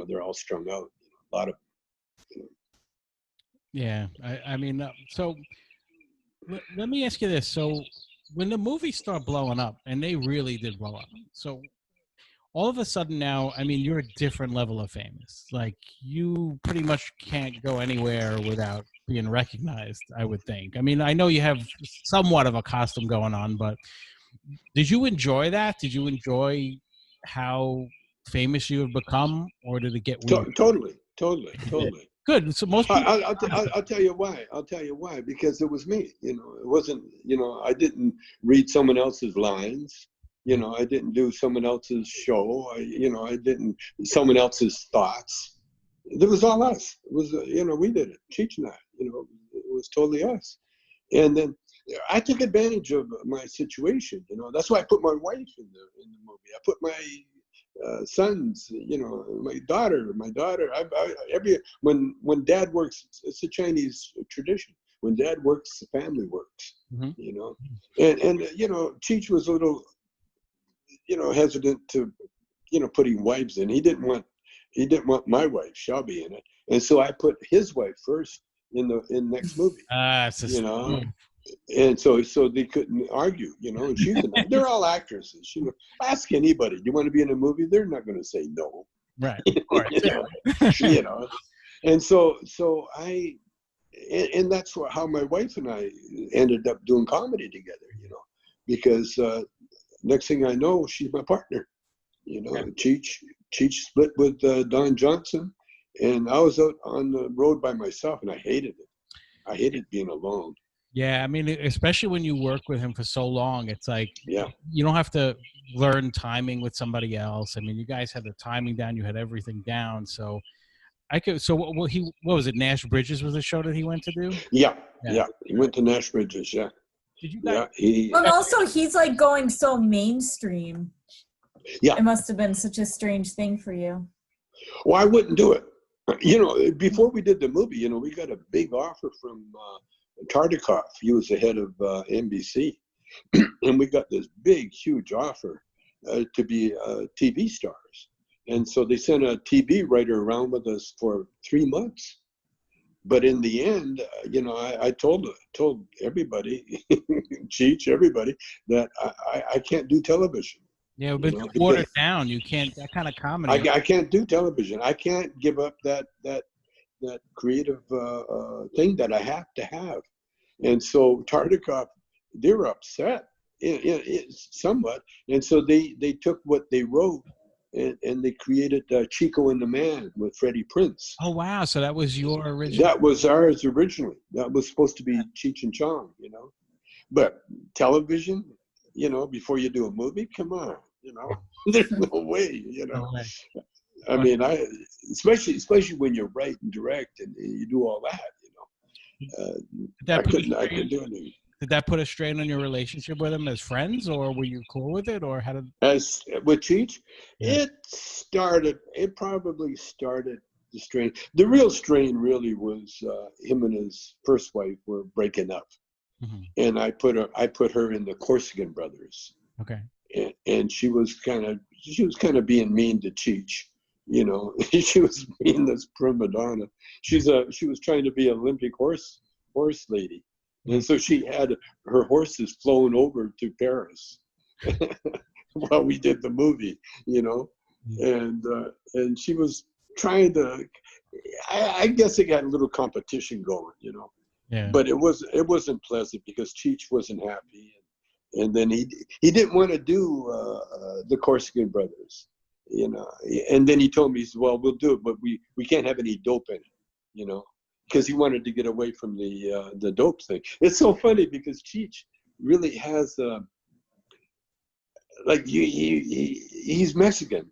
they're all strung out. A lot of Yeah, I mean, so let me ask you this. So when the movies start blowing up, and they really did blow up, so all of a sudden now, I mean, you're a different level of famous. Like, you pretty much can't go anywhere without being recognized, I would think. I mean, I know you have somewhat of a costume going on, but did you enjoy that? Did you enjoy how famous you have become, or did it get weird? Totally. Good. So most people, I'll tell you why. Because it was me. It wasn't. I didn't read someone else's lines. I didn't do someone else's show. I didn't someone else's thoughts. It was all us. It was we did it. Cheech and I. It was totally us. And then I took advantage of my situation. That's why I put my wife in the movie. I put my sons, my daughter. When Dad works, it's a Chinese tradition. When Dad works, the family works. And Cheech was a little, hesitant to, putting wives in. He didn't want my wife Shelby in it, and so I put his wife first in the next movie. And so they couldn't argue, and they're all actresses. Ask anybody, do you want to be in a movie? They're not going to say no. Right. Of course. And so I, and that's how my wife and I ended up doing comedy together, because next thing I know, she's my partner. Cheech split with Don Johnson, and I was out on the road by myself, and I hated it. I hated being alone. Yeah, I mean, especially when you work with him for so long, it's like, yeah, you don't have to learn timing with somebody else. I mean, you guys had the timing down, you had everything down. So what was it? Nash Bridges was the show that he went to do? Yeah. He went to Nash Bridges. Yeah. Did you guys? But also, he's like going so mainstream. Yeah. It must have been such a strange thing for you. Well, I wouldn't do it. Before we did the movie, we got a big offer from Tartikoff. He was the head of NBC, and we got this big, huge offer to be TV stars. And so they sent a TV writer around with us for 3 months. But in the end, I told everybody, Cheech, everybody, that I can't do television. Yeah, but watered down. You can't, that kind of comedy. I can't do television. I can't give up that creative thing that I have to have. And so Tartikoff, they were upset somewhat. And so they took what they wrote and they created Chico and the Man with Freddie Prinze. Oh, wow. So that was your original? That was ours originally. That was supposed to be Cheech and Chong, But television, before you do a movie, come on. you know. There's no way, you know. No way. I mean, especially when you write and direct and you do all that, you know. I couldn't do anything. Did that put a strain on your relationship with him as friends, or were you cool with it, or how did? As with Cheech, Yeah. it probably started the strain. The real strain really was him and his first wife were breaking up. Mm-hmm. And I put her in the Corsican Brothers. Okay. And she was kind of being mean to Cheech, you know. She was being this prima donna. She was trying to be an Olympic horse lady. And so she had her horses flown over to Paris while we did the movie, you know. And she was trying to, I guess it got a little competition going, you know. Yeah. But it wasn't pleasant because Cheech wasn't happy, and then he didn't want to do the Corsican Brothers, you know. And then he told me, he said, well, we'll do it, but we can't have any dope in it, you know, because he wanted to get away from the dope thing. It's so funny because Cheech really has like he's Mexican,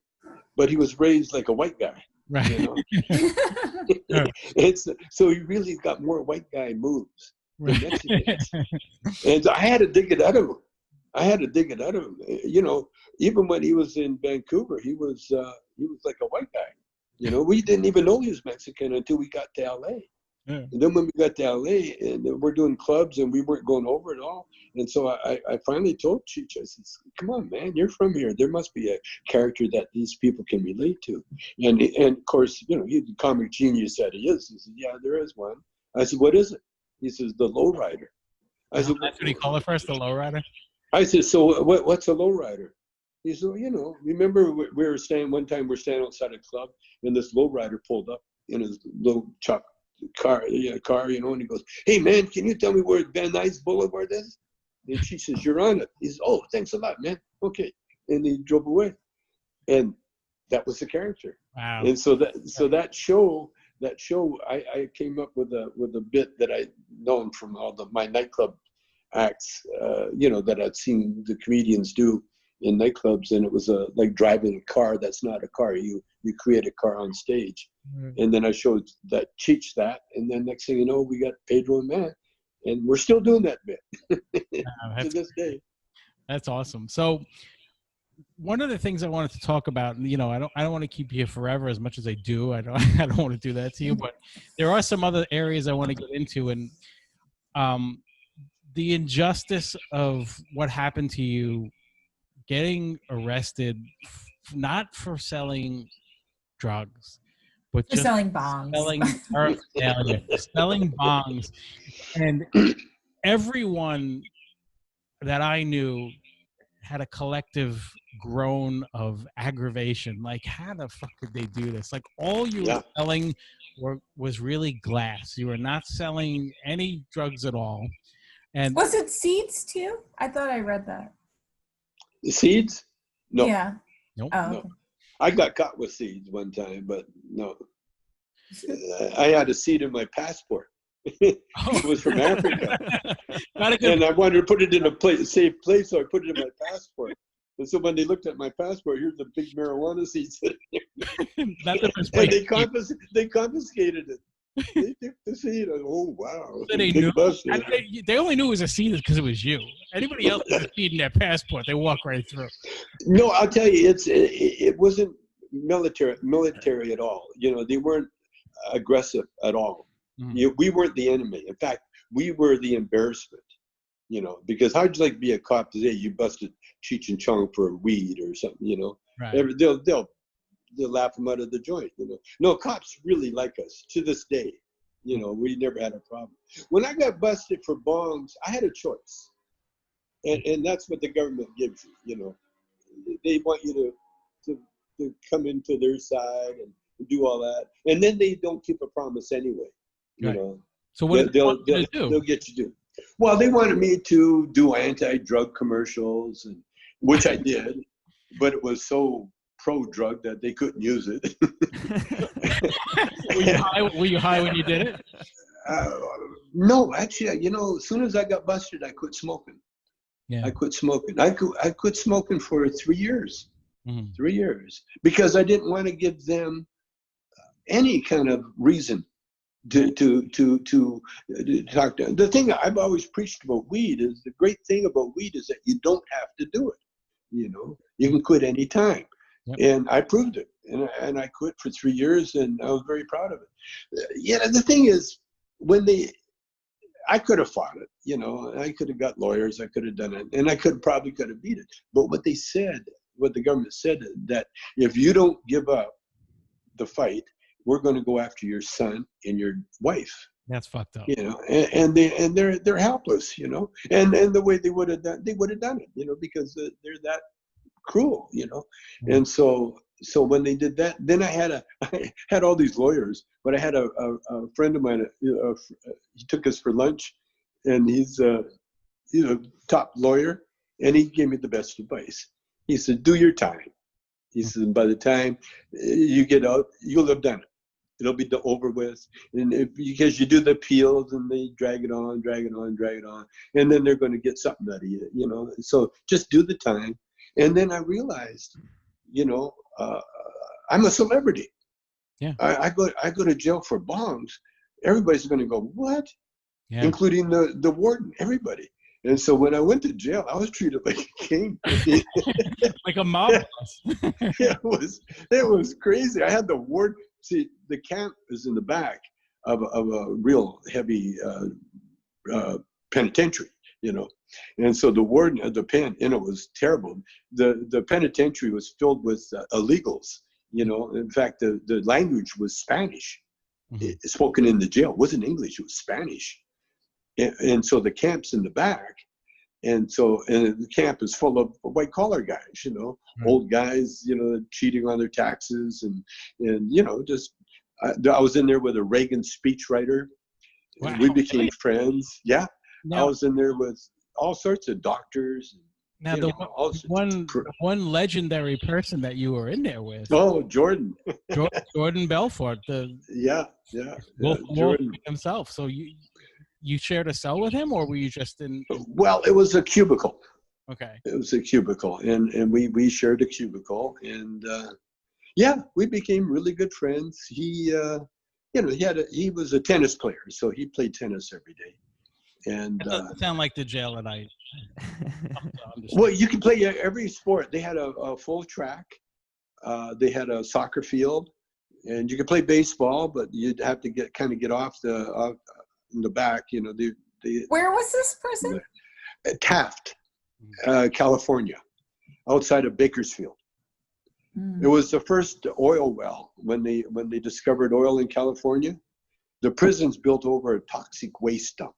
but he was raised like a white guy. Right. You know? So he really got more white guy moves than Mexicans. And I had to dig it out of him. You know, even when he was in Vancouver, he was like a white guy. You know, we didn't even know he was Mexican until we got to LA. Yeah. And then when we got to LA and we're doing clubs and we weren't going over it all. And so I finally told Cheech, I said, come on, man, you're from here. There must be a character that these people can relate to. And of course, you know, he's the comic genius that he is. He said, yeah, there is one. I said, what is it? He says, the lowrider. I said, that's what he called it first, the lowrider? I said, so what's a lowrider? He said, well, you know, remember we were standing outside a club and this lowrider pulled up in his little truck. Car, you know, and he goes, hey man, can you tell me where Van Nuys Boulevard is? And she says, you're on it. He says, oh, thanks a lot, man. Okay. And he drove away. And that was the character. Wow. And so that show, I came up with a bit that I'd known from all my nightclub acts, you know, that I'd seen the comedians do in nightclubs, and it was like driving a car that's not a car. You create a car on stage. And then I showed that Cheech that, and then next thing you know, we got Pedro and Matt, and we're still doing that bit to this day. That's awesome. So one of the things I wanted to talk about, you know, I don't want to keep you forever as much as I do. I don't want to do that to you, but there are some other areas I want to get into, and the injustice of what happened to you, getting arrested, not for selling drugs, but just selling bongs. Selling bongs. And everyone that I knew had a collective groan of aggravation. Like, how the fuck did they do this? Like, all you were selling was really glass. You were not selling any drugs at all. And was it seeds too? I thought I read that. The seeds? No. Yeah. Nope. Oh, no. okay. I got caught with seeds one time, but no. I had a seed in my passport. It was from Africa. And I wanted to put it in a safe place, so I put it in my passport. And so when they looked at my passport, here's a big marijuana seed sitting there. And they confiscated it. They took the seed. Oh, wow. So they knew. They only knew it was a seed because it was you. Anybody else with a seed in their passport, they walk right through. No, I'll tell you, it wasn't military at all. You know, they weren't aggressive at all. Mm-hmm. We weren't the enemy. In fact, we were the embarrassment. You know, because how'd you like to be a cop today? You busted Cheech and Chong for weed or something. You know, right. They'll laugh them out of the joint. You know, no, cops really like us to this day. You know, we never had a problem. When I got busted for bongs, I had a choice, and that's what the government gives you. You know, they want you to come into their side and do all that, and then they don't keep a promise anyway. You know, so what they'll get you to do. Well, they wanted me to do anti-drug commercials, and which I did, but it was so pro-drug that they couldn't use it. Were you high when you did it? No, actually, you know, as soon as I got busted, I quit smoking. Yeah. I quit smoking. I quit smoking for 3 years. Mhm. 3 years, because I didn't want to give them any kind of reason to talk to. The thing I've always preached about weed is, the great thing about weed is that you don't have to do it. You can quit any time. Yep. And I proved it. And I quit for 3 years, and I was very proud of it. The thing is, I could have fought it, I could have got lawyers, I could have done it, and I probably could have beat it. But what the government said, that if you don't give up the fight, we're going to go after your son and your wife. That's fucked up. And they're helpless, and the way they would have done it, because they're that cruel, And so when they did that, then I had all these lawyers, but I had a friend of mine, he took us for lunch, and he's a top lawyer, and he gave me the best advice. He said, do your time. He said, by the time you get out, you'll have done it. It'll be over with. And because you do the appeals, and they drag it on, and then they're going to get something out of you, So just do the time. And then I realized, I'm a celebrity. Yeah. I go to jail for bongs. Everybody's going to go, what? Yeah. Including the warden, everybody. And so when I went to jail, I was treated like a king. Like a mob boss. It was crazy. I had the warden. See, the camp is in the back of a real heavy penitentiary, And so the warden of the pen, and it was terrible. The penitentiary was filled with illegals, In fact, the language was Spanish. Mm-hmm. Spoken in the jail. It wasn't English, it was Spanish. And so the camp's in the back. And the camp is full of white collar guys, old guys, cheating on their taxes and just, I was in there with a Reagan speechwriter. Wow. We became friends. Yeah. Now, I was in there with all sorts of doctors. Now, the one legendary person that you were in there with. Oh, Jordan. Jordan Belfort, Yeah. Jordan himself. So you shared a cell with him, or were you just in? Well, it was a cubicle. Okay. It was a cubicle, and we shared a cubicle, and we became really good friends. He, he was a tennis player, so he played tennis every day. And that doesn't sound like the jail that I. Well, you can play every sport. They had a full track. They had a soccer field, and you could play baseball, but you'd have to get off in the back. Where was this prison? Taft, California, outside of Bakersfield. Mm. It was the first oil well when they discovered oil in California. The prison's built over a toxic waste dump.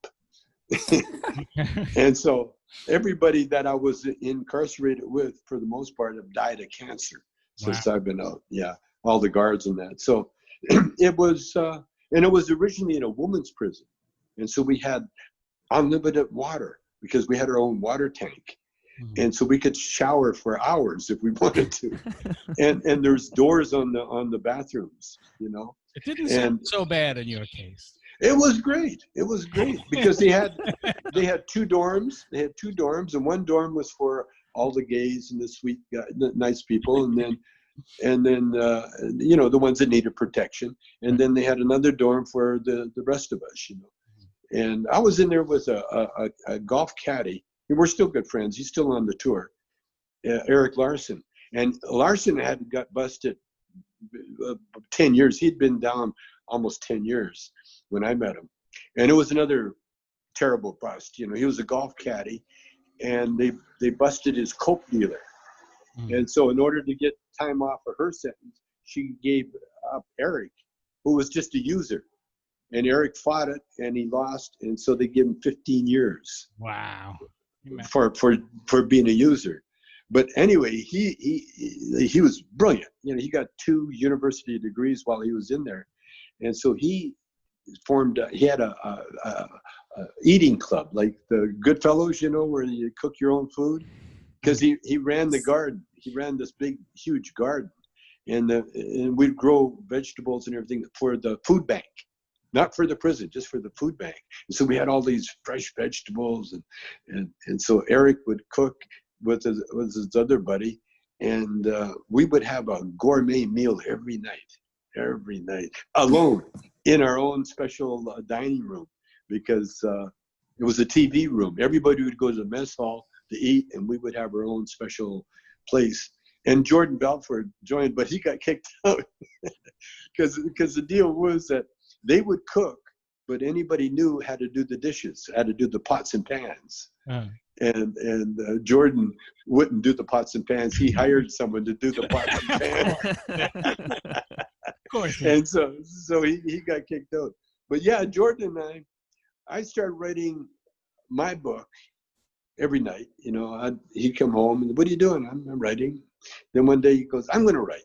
And so everybody that I was incarcerated with, for the most part, have died of cancer since I've been out. Yeah, all the guards and that. So it was, and it was originally in a woman's prison. And so we had unlimited water because we had our own water tank. Mm-hmm. And so we could shower for hours if we wanted to. and there's doors on the bathrooms, It didn't sound so bad in your case. It was great. It was great because they had 2 dorms. They had 2 dorms, and one dorm was for all the gays and the sweet, the nice people, and then the ones that needed protection. And then they had another dorm for the rest of us, And I was in there with a golf caddy. And we're still good friends. He's still on the tour, Eric Larson. And Larson got busted 10 years. He'd been down almost 10 years when I met him. And it was another terrible bust. He was a golf caddy, and they busted his coke dealer. Mm. And so in order to get time off of her sentence, she gave up Eric, who was just a user. And Eric fought it, and he lost, and so they gave him 15 years. Wow. For being a user. But anyway, he was brilliant. He got 2 university degrees while he was in there. And so he had a eating club, like the Goodfellows, where you cook your own food. Because he ran the garden. He ran this big, huge garden. And we'd grow vegetables and everything for the food bank. not for the prison, just for the food bank. And so we had all these fresh vegetables, and so Eric would cook with his other buddy, and we would have a gourmet meal every night, alone in our own special dining room, because it was a TV room. Everybody would go to the mess hall to eat, and we would have our own special place. And Jordan Belfort joined, but he got kicked out because the deal was that they would cook, but anybody knew how to do the dishes, how to do the pots and pans. And Jordan wouldn't do the pots and pans. He hired someone to do the pots and pans. Of course. And so he got kicked out. But yeah, Jordan and I started writing my book every night. You know, he'd come home and, what are you doing? I'm writing. Then one day he goes, I'm going to write.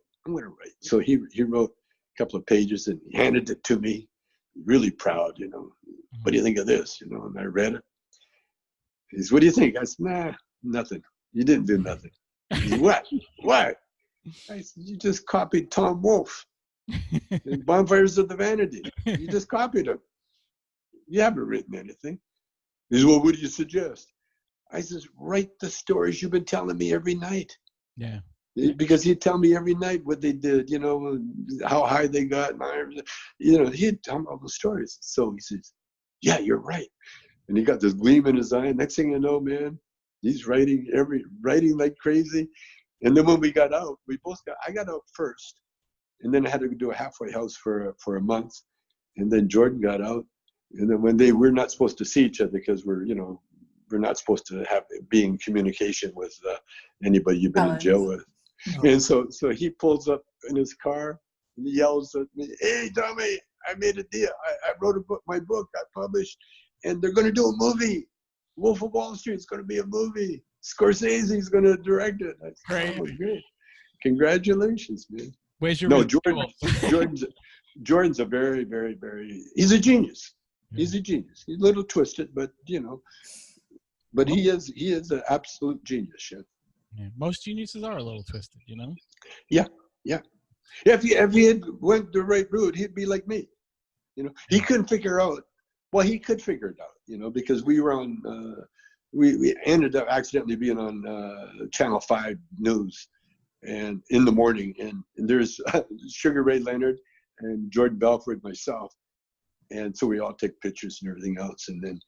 So he wrote a couple of pages and he handed it to me, really proud, you know. What do you think of this? You know, and I read it. He says, what do you think? I said, nah, nothing. You didn't do nothing. He said, what? What? I said, you just copied Tom Wolfe in Bonfires of the Vanity. You just copied him. You haven't written anything. He says, well, what do you suggest? I says, write the stories you've been telling me every night. Yeah. Because he'd tell me every night what they did, you know, how high they got, and you know, he'd tell me all the stories. So he says, yeah, you're right. And he got this gleam in his eye. Next thing you know, man, he's writing like crazy. And then when we got out, I got out first. And then I had to do a halfway house for a month. And then Jordan got out. And then we're not supposed to see each other because we're not supposed to be in communication with anybody you've been in jail with. Oh. And so he pulls up in his car and he yells at me, hey, Tommy, I made a deal. I wrote my book I published, and they're going to do a movie. Wolf of Wall Street is going to be a movie. Scorsese's going to direct it. I said, oh, great. Congratulations, man. Where's your Jordan's a very, very, very, he's a genius. He's a genius. He's a little twisted, but you know, but he is an absolute genius. Yeah. Most geniuses are a little twisted, you know? Yeah. If he had went the right route, he'd be like me. You know, he couldn't figure out. Well, he could figure it out, you know, because we were on. We ended up accidentally being on Channel 5 News, and in the morning, and there's Sugar Ray Leonard and Jordan Belfort, myself, and so we all take pictures and everything else, and then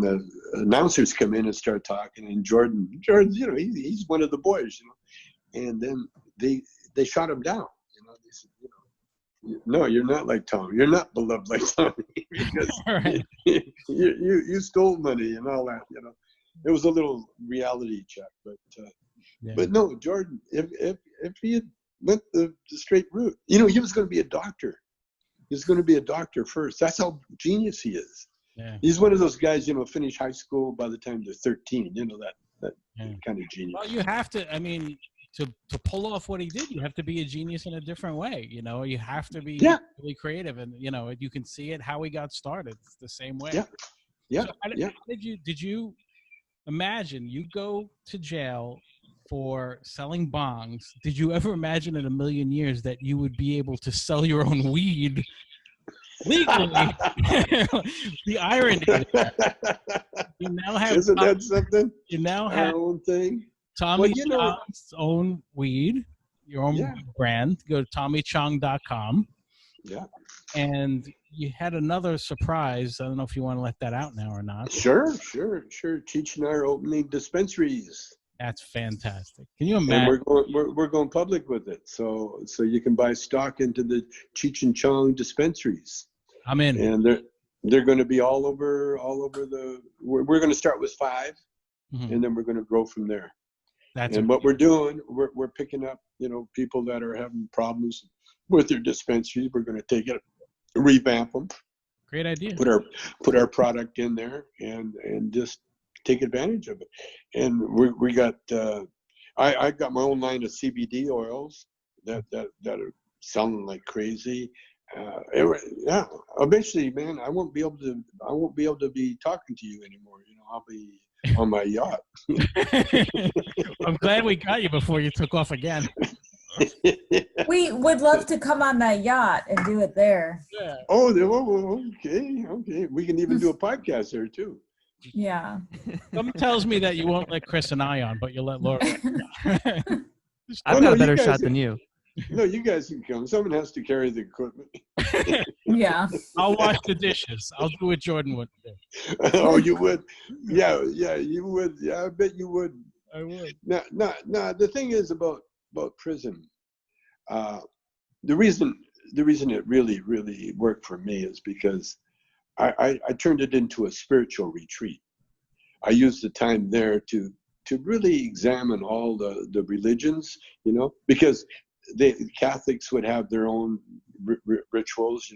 the announcers come in and start talking, and Jordan, you know, he's one of the boys, you know, and then they shot him down, you know. They said, you know, no, you're not like Tom. You're not beloved like Tommy because right. you stole money and all that, you know. It was a little reality check, but no, Jordan, if he had went the straight route, you know, he was going to be a doctor. He was going to be a doctor first. That's how genius he is. Yeah. He's one of those guys, you know, finish high school by the time they're 13. You know, that kind of genius. Well, you have to. I mean, to pull off what he did, you have to be a genius in a different way. You know, you have to be really creative, and you know, you can see it how he got started. It's the same way. Yeah. So how did you imagine you go to jail for selling bongs? Did you ever imagine in a million years that you would be able to sell your own weed legally? The irony. You now have. Isn't that something? You now have our own thing. Tommy Chong's own weed, your own brand. Go to TommyChong.com. Yeah. And you had another surprise. I don't know if you want to let that out now or not. Sure. Cheech and I are opening dispensaries. That's fantastic. Can you imagine? And we're going public with it, so you can buy stock into the Cheech and Chong dispensaries. I'm in. And they're going to be all over the. We're going to start with 5, and then we're going to grow from there. What we're doing, we're picking up, you know, people that are having problems with their dispensaries. We're going to take it, revamp them. Great idea. Put our product in there and just take advantage of it. And we got I got my own line of CBD oils that are selling like crazy. Eventually, man, I won't be able to be talking to you anymore. You know, I'll be on my yacht. I'm glad we got you before you took off again. We would love to come on that yacht and do it there. Yeah. Okay. We can even do a podcast there too. Yeah. Something tells me that you won't let Chris and I on, but you'll let Laura. I've got a better shot than you. No, you guys can come. Someone has to carry the equipment. Yeah. I'll wash the dishes. I'll do what Jordan would do. Oh, you would? Yeah, you would. Yeah, I bet you would. I would. No. The thing is about prison. The reason it really worked for me is because I turned it into a spiritual retreat. I used the time there to really examine all the religions, because the Catholics would have their own rituals,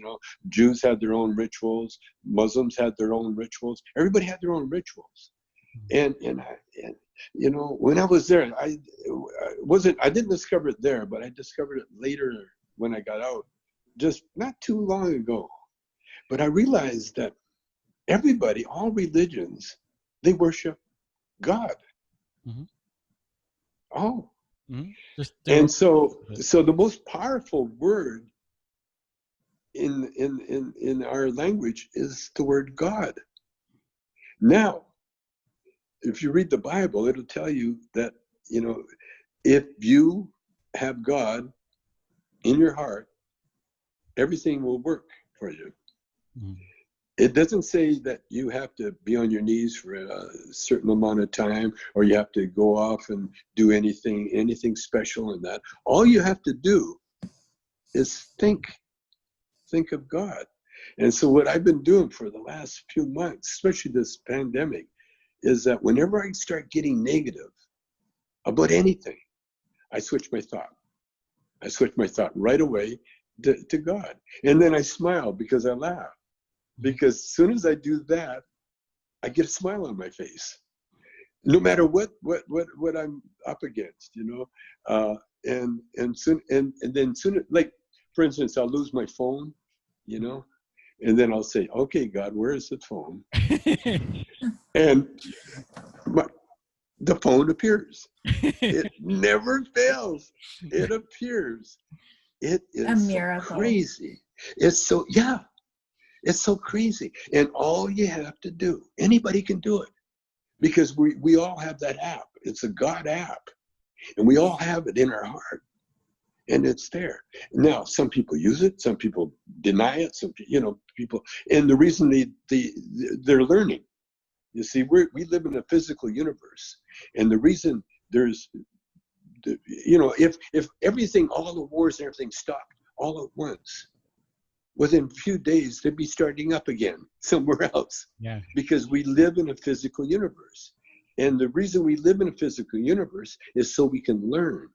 Jews had their own rituals, Muslims had their own rituals. Everybody had their own rituals, and when I was there, I didn't discover it there, but I discovered it later when I got out, just not too long ago. But I realized that everybody, all religions, they worship God. Mm-hmm. Oh. Mm-hmm. And so the most powerful word in our language is the word God. Now, if you read the Bible, it'll tell you that, if you have God in your heart, everything will work for you. Mm-hmm. It doesn't say that you have to be on your knees for a certain amount of time, or you have to go off and do anything special in that. All you have to do is think of God. And so what I've been doing for the last few months, especially this pandemic, is that whenever I start getting negative about anything, I switch my thought. I switch my thought right away to God. And then I smile because I laugh. Because as soon as I do that, I get a smile on my face, no matter what I'm up against, and then soon, like for instance, I'll lose my phone, and then I'll say, okay, God, where is the phone? And the phone appears. It never fails. It appears. It is a miracle. So crazy. It's so crazy. And all you have to do, anybody can do it, because we all have that app. It's a God app, and we all have it in our heart, and it's there. Now, some people use it, some people deny it, some people, and the reason they're learning. You see, we live in a physical universe, and the reason there's, if everything, all the wars and everything stopped all at once, within a few days, they'd be starting up again somewhere else. Yeah. Because we live in a physical universe. And the reason we live in a physical universe is so we can learn.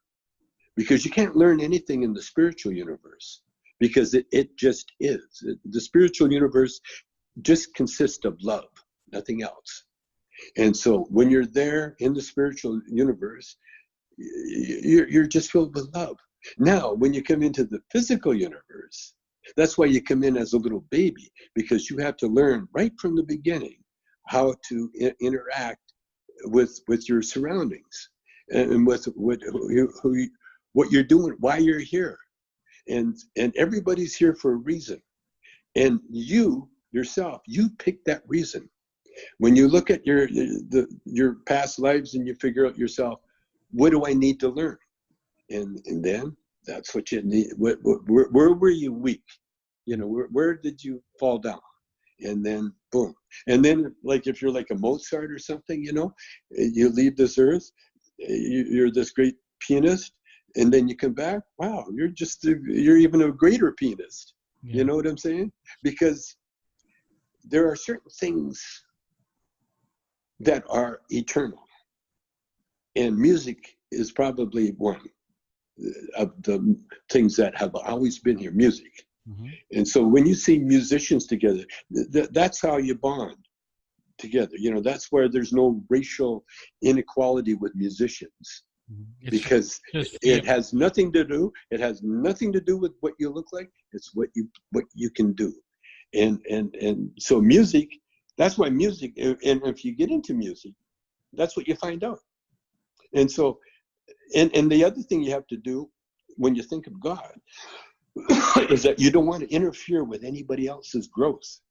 Because you can't learn anything in the spiritual universe, because it just is. The spiritual universe just consists of love, nothing else. And so when you're there in the spiritual universe, you're just filled with love. Now, when you come into the physical universe, that's why you come in as a little baby, because you have to learn right from the beginning how to interact with your surroundings, and with what you're doing, why you're here, and everybody's here for a reason, and you yourself, you pick that reason. When you look at your past lives and you figure out yourself, what do I need to learn, and then that's what you need. Where were you weak? Where did you fall down? And then boom. And then, like, if you're like a Mozart or something, you leave this earth, you're this great pianist, and then you come back. Wow, you're even a greater pianist. Yeah. You know what I'm saying? Because there are certain things that are eternal, and music is probably one of the things that have always been here, music. Mm-hmm. And so when you see musicians together, that's how you bond together. That's where there's no racial inequality with musicians. Mm-hmm. Because it has nothing to do. It has nothing to do with what you look like. It's what you can do. And so music. That's why music. And if you get into music, that's what you find out. And so. And the other thing you have to do when you think of God is that you don't want to interfere with anybody else's growth.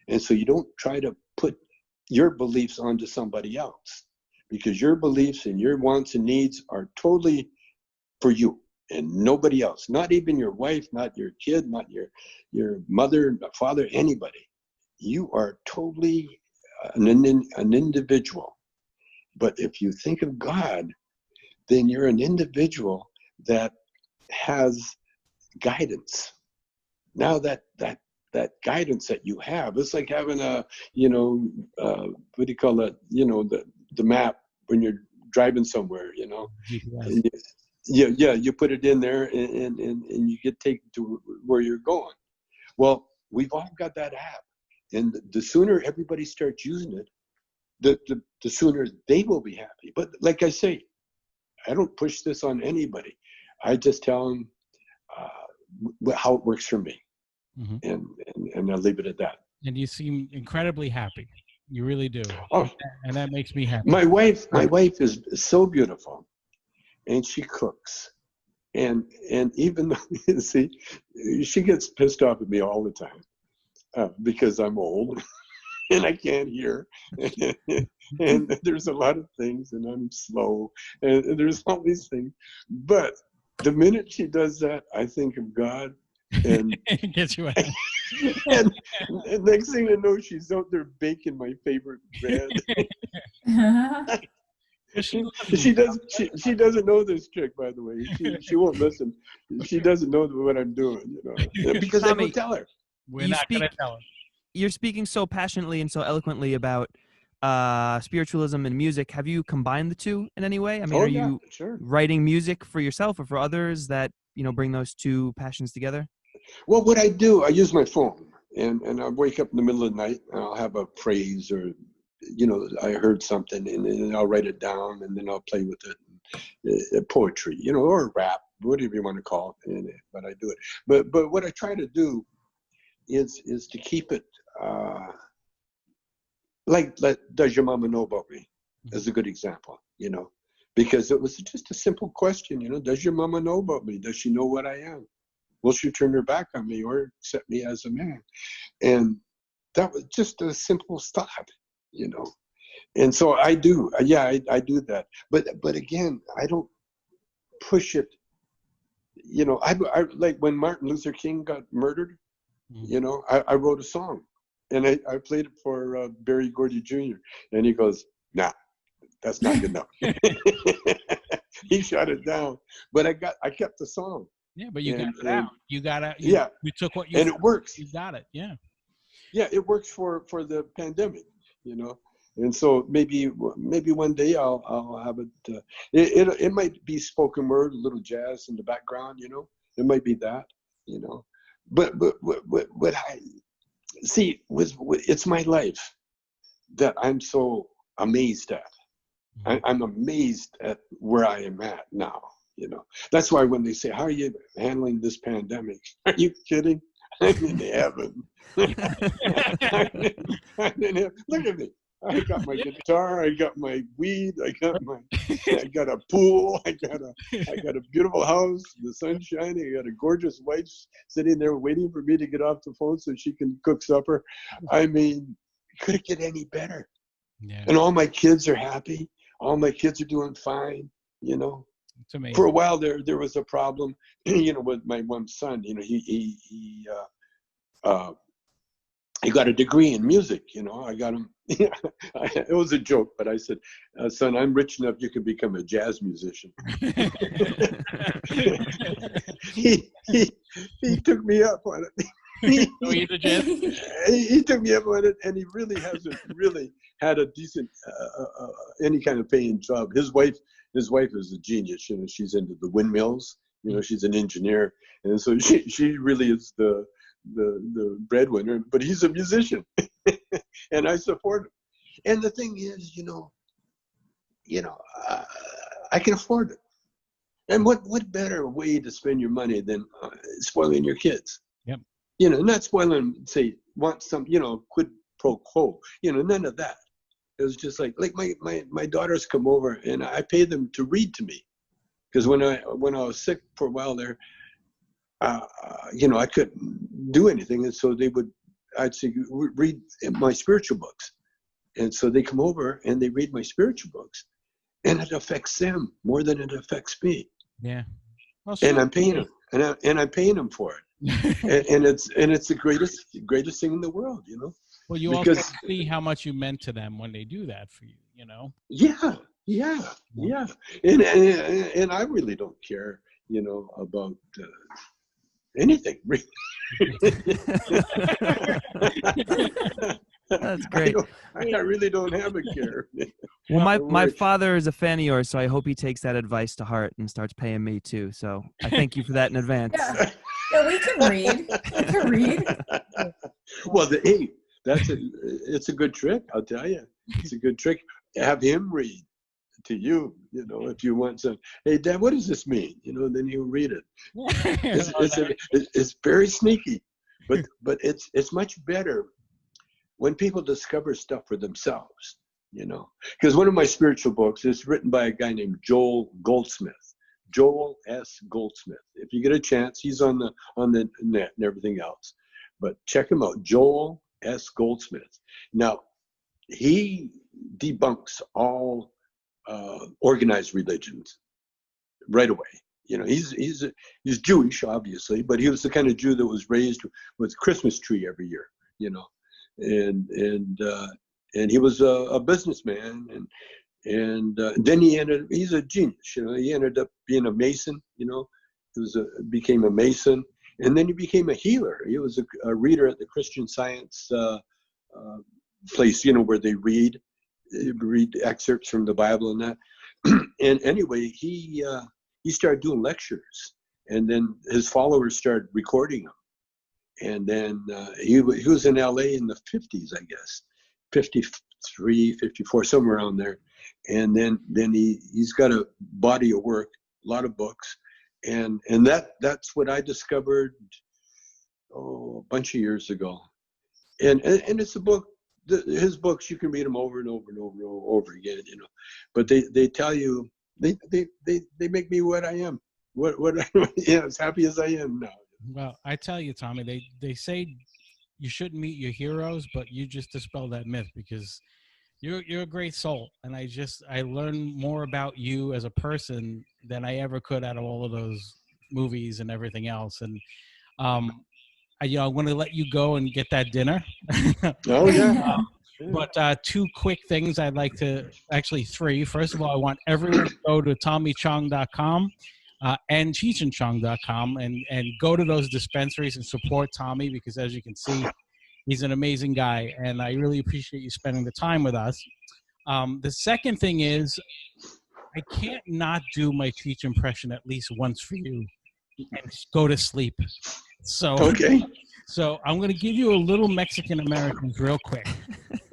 And so you don't try to put your beliefs onto somebody else, because your beliefs and your wants and needs are totally for you and nobody else, not even your wife, not your kid, not your mother, father, anybody. You are totally an individual. But if you think of God, then you're an individual that has guidance. Now that guidance that you have, it's like having a, what do you call it? The map when you're driving somewhere, And you put it in there and you get taken to where you're going. Well, we've all got that app, and the sooner everybody starts using it, the sooner they will be happy. But like I say, I don't push this on anybody. I just tell them how it works for me, and I'll leave it at that. And you seem incredibly happy. You really do. Oh, and that makes me happy. My wife is so beautiful, and she cooks, and even though, see, she gets pissed off at me all the time because I'm old and I can't hear, and there's a lot of things, and I'm slow, and there's all these things. But the minute she does that, I think of God, and gets you out. and next thing I know, she's out there baking my favorite bread. She doesn't know this trick, by the way. She won't listen. She doesn't know what I'm doing, because Tommy, I won't tell her. We're not going to tell her. You're speaking so passionately and so eloquently about spiritualism and music. Have you combined the two in any way? I mean, are you writing music for yourself or for others that bring those two passions together? Well, what I do, I use my phone, and I wake up in the middle of the night, and I'll have a phrase, or I heard something, and then I'll write it down, and then I'll play with it, poetry, or rap, whatever you want to call it. But I do it. But what I try to do is to keep it like Does Your Mama Know About Me? As a good example, because it was just a simple question, does your mama know about me? Does she know what I am? Will she turn her back on me or accept me as a man? And that was just a simple thought, And so I do, I do that. But again, I don't push it. I like when Martin Luther King got murdered, I wrote a song, and I played it for Berry Gordy Jr. And he goes, "Nah, that's not good enough." He shut it down. But I kept the song. Yeah, but you got it out. You got it. You took what you. And it works. You got it. Yeah. Yeah, it works for the pandemic, And so maybe one day I'll have it. It might be spoken word, a little jazz in the background, It might be that, But what I see it's my life that I'm so amazed at. I'm amazed at where I am at now. That's why when they say, "How are you handling this pandemic?" Are you kidding? I'm in heaven. I'm in heaven. Look at me. I got my guitar. I got my weed. I got a pool. I got a beautiful house. The sun's shining. I got a gorgeous wife sitting there waiting for me to get off the phone so she can cook supper. I mean, could it get any better? Yeah. And all my kids are happy. All my kids are doing fine. It's amazing. For a while there was a problem, with my one son. He got a degree in music. I got him. It was a joke, but I said, "Son, I'm rich enough. You can become a jazz musician." he took me up on it. He took me up on it, and he really hasn't really had a decent any kind of paying job. His wife is a genius. She's into the windmills. She's an engineer, and so she really is the breadwinner. But he's a musician, and I support him. And the thing is, I can afford it. And what better way to spend your money than spoiling your kids? Yep. Not spoiling, say, want some, quid pro quo, none of that. It was just like my daughters come over and I pay them to read to me. Because when I was sick for a while there, I couldn't do anything, and so I'd say, read my spiritual books, and so they come over and they read my spiritual books, and it affects them more than it affects me. Yeah. Well, and I'm paying them, and I'm paying them for it, and it's the greatest thing in the world, Well, you also see how much you meant to them when they do that for you, Yeah. And I really don't care, about anything. That's great. I really don't have a care. Well, my father is a fan of yours, so I hope he takes that advice to heart and starts paying me too. So I thank you for that in advance. Yeah, we can read. We can read. Well, it's a good trick, I'll tell you. It's a good trick. Have him read to you, if you want some. Hey, Dad, what does this mean? Then he'll read it. It's very sneaky, but it's much better when people discover stuff for themselves, because one of my spiritual books is written by a guy named Joel Goldsmith, Joel S. Goldsmith. If you get a chance, he's on the net and everything else, but check him out, Joel S. Goldsmith. Now, he debunks all organized religions right away. He's Jewish, obviously, but he was the kind of Jew that was raised with Christmas tree every year, and he was a businessman, and then he's a genius, he ended up being a Mason, became a Mason, and then he became a healer. He was a reader at the Christian Science place, where they read excerpts from the Bible and that. And anyway, he started doing lectures, and then his followers started recording him. And then he was in LA in the 50s, I guess, 53, 54, somewhere around there. And then he's got a body of work, a lot of books, and that's what I discovered a bunch of years ago. And it's a book. His books, you can read them over and over and over and over again, but they tell you, they make me what I am, as happy as I am now. Well, I tell you, Tommy, they say you shouldn't meet your heroes, but you just dispelled that myth, because you're a great soul, and I learned more about you as a person than I ever could out of all of those movies and everything else. And I'm going to let you go and get that dinner. Oh yeah. But two quick things I'd like to, actually three. First of all, I want everyone to go to TommyChong.com and CheechandChong.com and go to those dispensaries and support Tommy, because as you can see, he's an amazing guy, and I really appreciate you spending the time with us. The second thing is, I can't not do my Cheech impression at least once for you and go to sleep. So, okay. So I'm going to give you a little Mexican Americans real quick.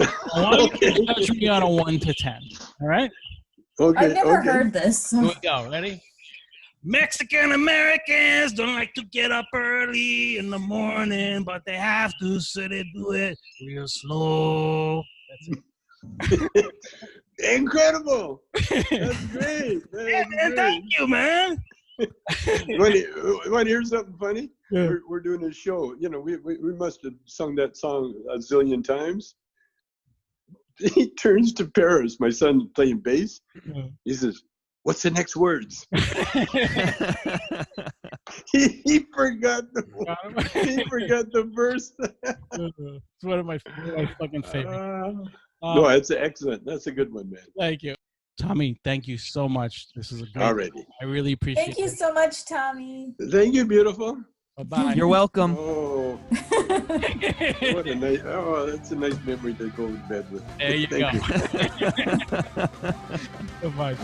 I want you to judge me on a 1 to 10. All right? Okay. I've never heard this. Here we go. Ready? Mexican Americans don't like to get up early in the morning, but they have to, so they do it real slow. That's it. Incredible. That's great. And thank you, man. You want to hear something funny? Yeah. We're doing a show. We must have sung that song a zillion times. He turns to Paris, my son playing bass. Yeah. He says, "What's the next words?" he forgot the verse. It's one of my fucking favorites. No, it's excellent. That's a good one, man. Thank you. Tommy, thank you so much. This is a great Already. I really appreciate it. Thank you so much, Tommy. Thank you, beautiful. Bye-bye. You're welcome. Oh, what a nice, that's a nice memory to go to bed with. There you go. Thank you. Goodbye.